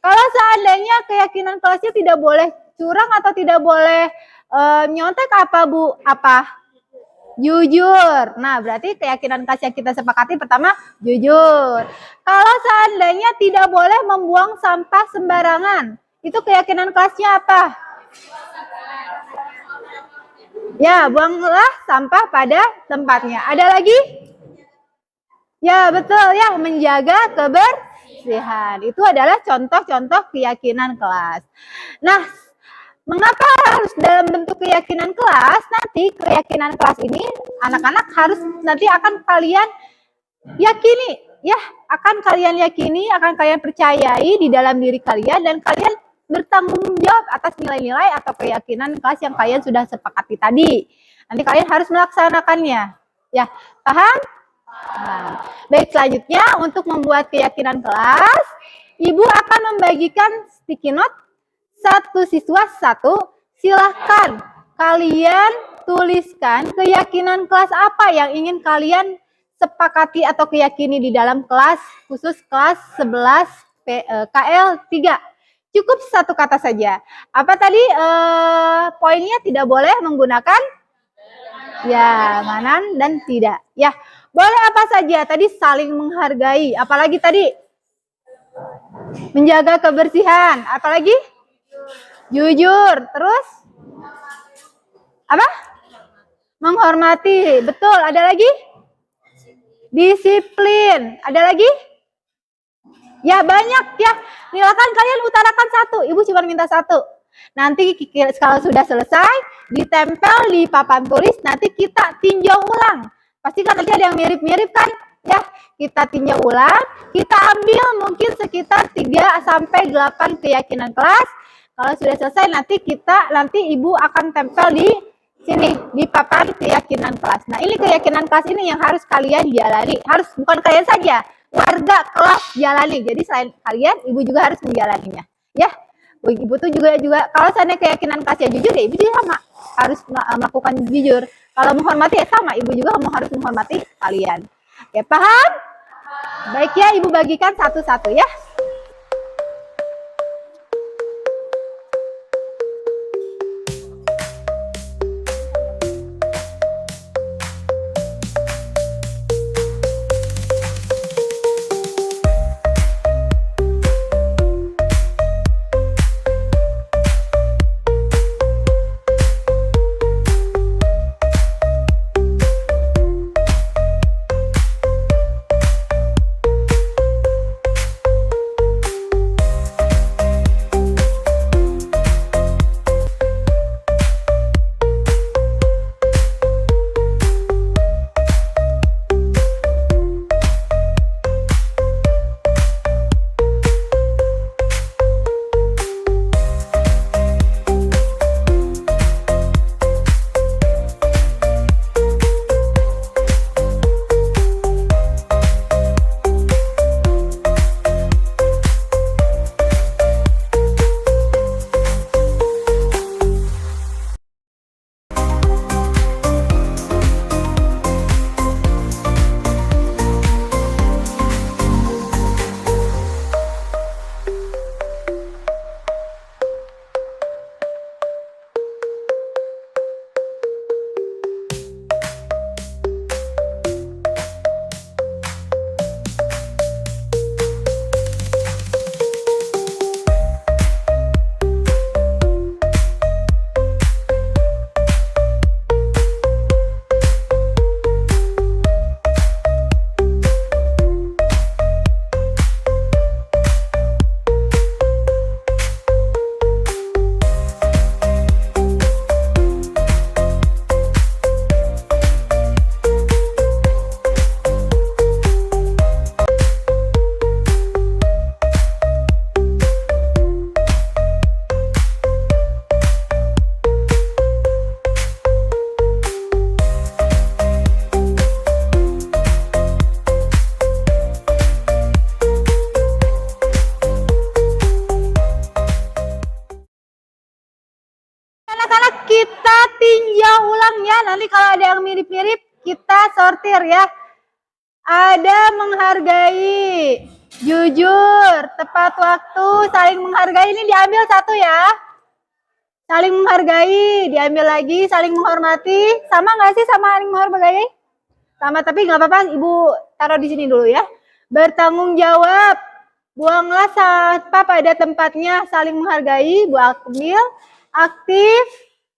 Kalau seandainya keyakinan kelasnya tidak boleh curang atau tidak boleh nyontek apa Bu? Apa? Jujur. Nah, berarti keyakinan kelas yang kita sepakati pertama jujur. Kalau seandainya tidak boleh membuang sampah sembarangan, itu keyakinan kelasnya apa? Ya, buanglah sampah pada tempatnya. Ada lagi? Ya, betul ya, menjaga kebersihan. Itu adalah contoh-contoh keyakinan kelas. Nah, mengapa harus dalam bentuk keyakinan kelas? Nanti keyakinan kelas ini anak-anak harus nanti akan kalian yakini, ya, akan kalian yakini, akan kalian percayai di dalam diri kalian dan kalian bertanggung jawab atas nilai-nilai atau keyakinan kelas yang kalian sudah sepakati tadi. Nanti kalian harus melaksanakannya. Ya, paham? Nah, baik, selanjutnya untuk membuat keyakinan kelas, Ibu akan membagikan sticky note satu siswa satu. Silahkan kalian tuliskan keyakinan kelas apa yang ingin kalian sepakati atau keyakini di dalam kelas, khusus kelas 11 KL 3. Cukup satu kata saja. Apa tadi poinnya? Tidak boleh menggunakan ya, manan dan tidak. Ya, boleh apa saja. Tadi saling menghargai. Apalagi tadi? Menjaga kebersihan. Apalagi? Jujur. Terus? Apa? Menghormati. Betul. Ada lagi? Disiplin. Ada lagi? Ya banyak ya. Silakan kalian utarakan satu. Ibu cuma minta satu. Nanti kalau sudah selesai, ditempel di papan tulis, nanti kita tinjau ulang. Pasti kan nanti ada yang mirip-mirip kan? Ya, kita tinjau ulang, kita ambil mungkin sekitar 3 sampai 8 keyakinan kelas. Kalau sudah selesai nanti Ibu akan tempel di sini di papan keyakinan kelas. Nah, ini keyakinan kelas ini yang harus kalian jalani. Harus bukan kalian saja, warga kelas jalani. Jadi selain kalian, Ibu juga harus menjalaninya. Ya. Ibu tuh juga kalau seandainya keyakinan kelasnya jujur ya Ibu juga sama harus melakukan jujur. Kalau menghormati ya sama, Ibu juga harus menghormati kalian. Ya paham? Baik ya, Ibu bagikan satu-satu ya. Kita tinjau ulang ya. Nanti kalau ada yang mirip-mirip kita sortir ya. Ada menghargai, jujur, tepat waktu, saling menghargai. Ini diambil satu ya. Saling menghargai, diambil lagi, saling menghormati. Sama nggak sih sama saling menghargai? Sama, tapi nggak apa-apa. Ibu taruh di sini dulu ya. Bertanggung jawab, buanglah sampah pada tempatnya, saling menghargai, Bu ambil. Aktif,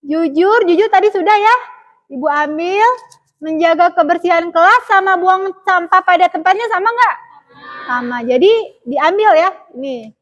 jujur tadi sudah ya. Ibu ambil, menjaga kebersihan kelas sama buang sampah pada tempatnya sama nggak? Sama. Jadi diambil ya. Ini.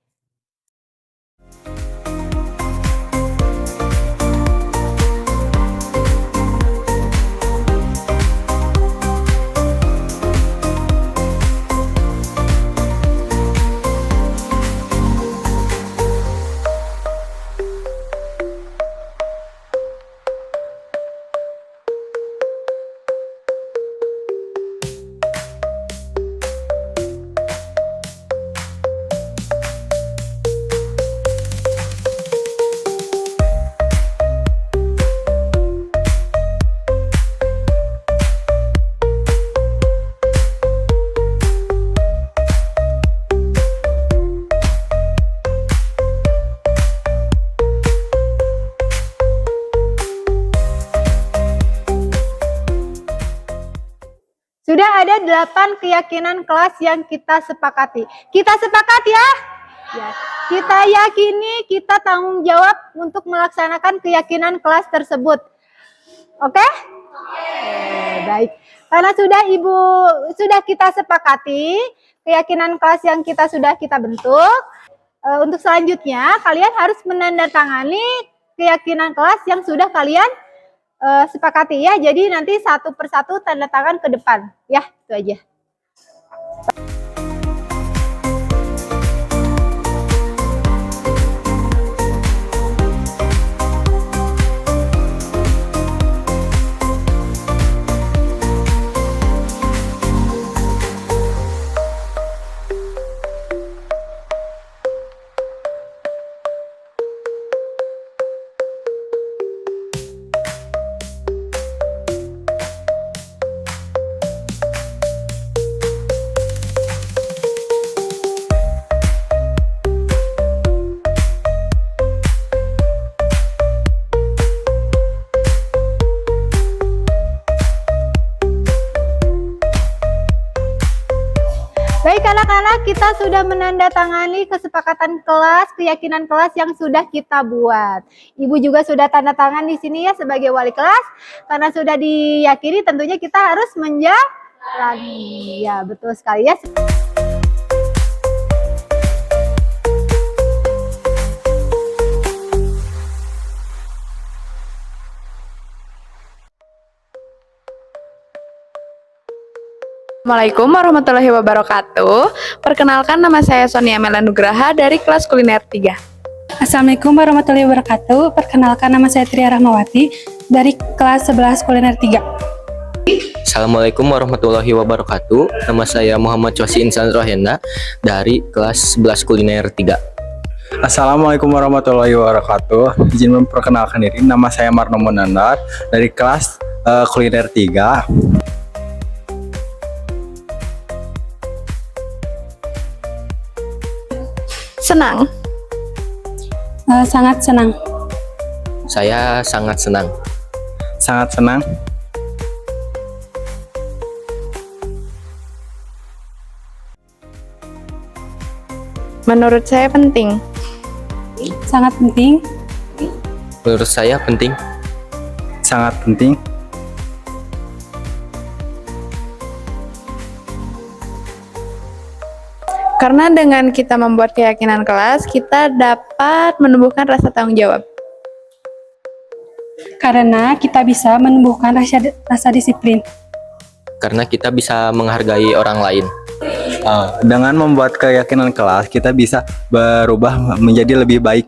Sudah ada 8 keyakinan kelas yang kita sepakati. Kita sepakat ya? Ya. Kita yakini, kita tanggung jawab untuk melaksanakan keyakinan kelas tersebut. Oke? Baik. Karena sudah kita sepakati keyakinan kelas yang sudah kita bentuk, untuk selanjutnya kalian harus menandatangani keyakinan kelas yang sudah kalian sepakati ya. Jadi nanti satu persatu tanda tangan ke depan. Ya, itu aja. Baik anak-anak, kita sudah menandatangani kesepakatan kelas, keyakinan kelas yang sudah kita buat. Ibu juga sudah tanda tangan di sini ya sebagai wali kelas. Karena sudah diyakini tentunya kita harus menjalani. Ya, betul sekali ya. Assalamualaikum warahmatullahi wabarakatuh. Perkenalkan, nama saya Sonia Mela Nugraha dari kelas kuliner 3. Assalamualaikum warahmatullahi wabarakatuh. Perkenalkan, nama saya Tria Rahmawati dari kelas 11 kuliner 3. Assalamualaikum warahmatullahi wabarakatuh. Nama saya Muhammad Cosi Insan Rohenda dari kelas 11 kuliner 3. Assalamualaikum warahmatullahi wabarakatuh. Izin memperkenalkan diri, nama saya Marno Monandar dari kelas kuliner 3. Senang. Sangat senang. Saya sangat senang. Sangat senang. Menurut saya penting. Sangat penting. Menurut saya penting. Sangat penting. Karena dengan kita membuat keyakinan kelas, kita dapat menumbuhkan rasa tanggung jawab. Karena kita bisa menumbuhkan rasa disiplin. Karena kita bisa menghargai orang lain. Dengan membuat keyakinan kelas, kita bisa berubah menjadi lebih baik.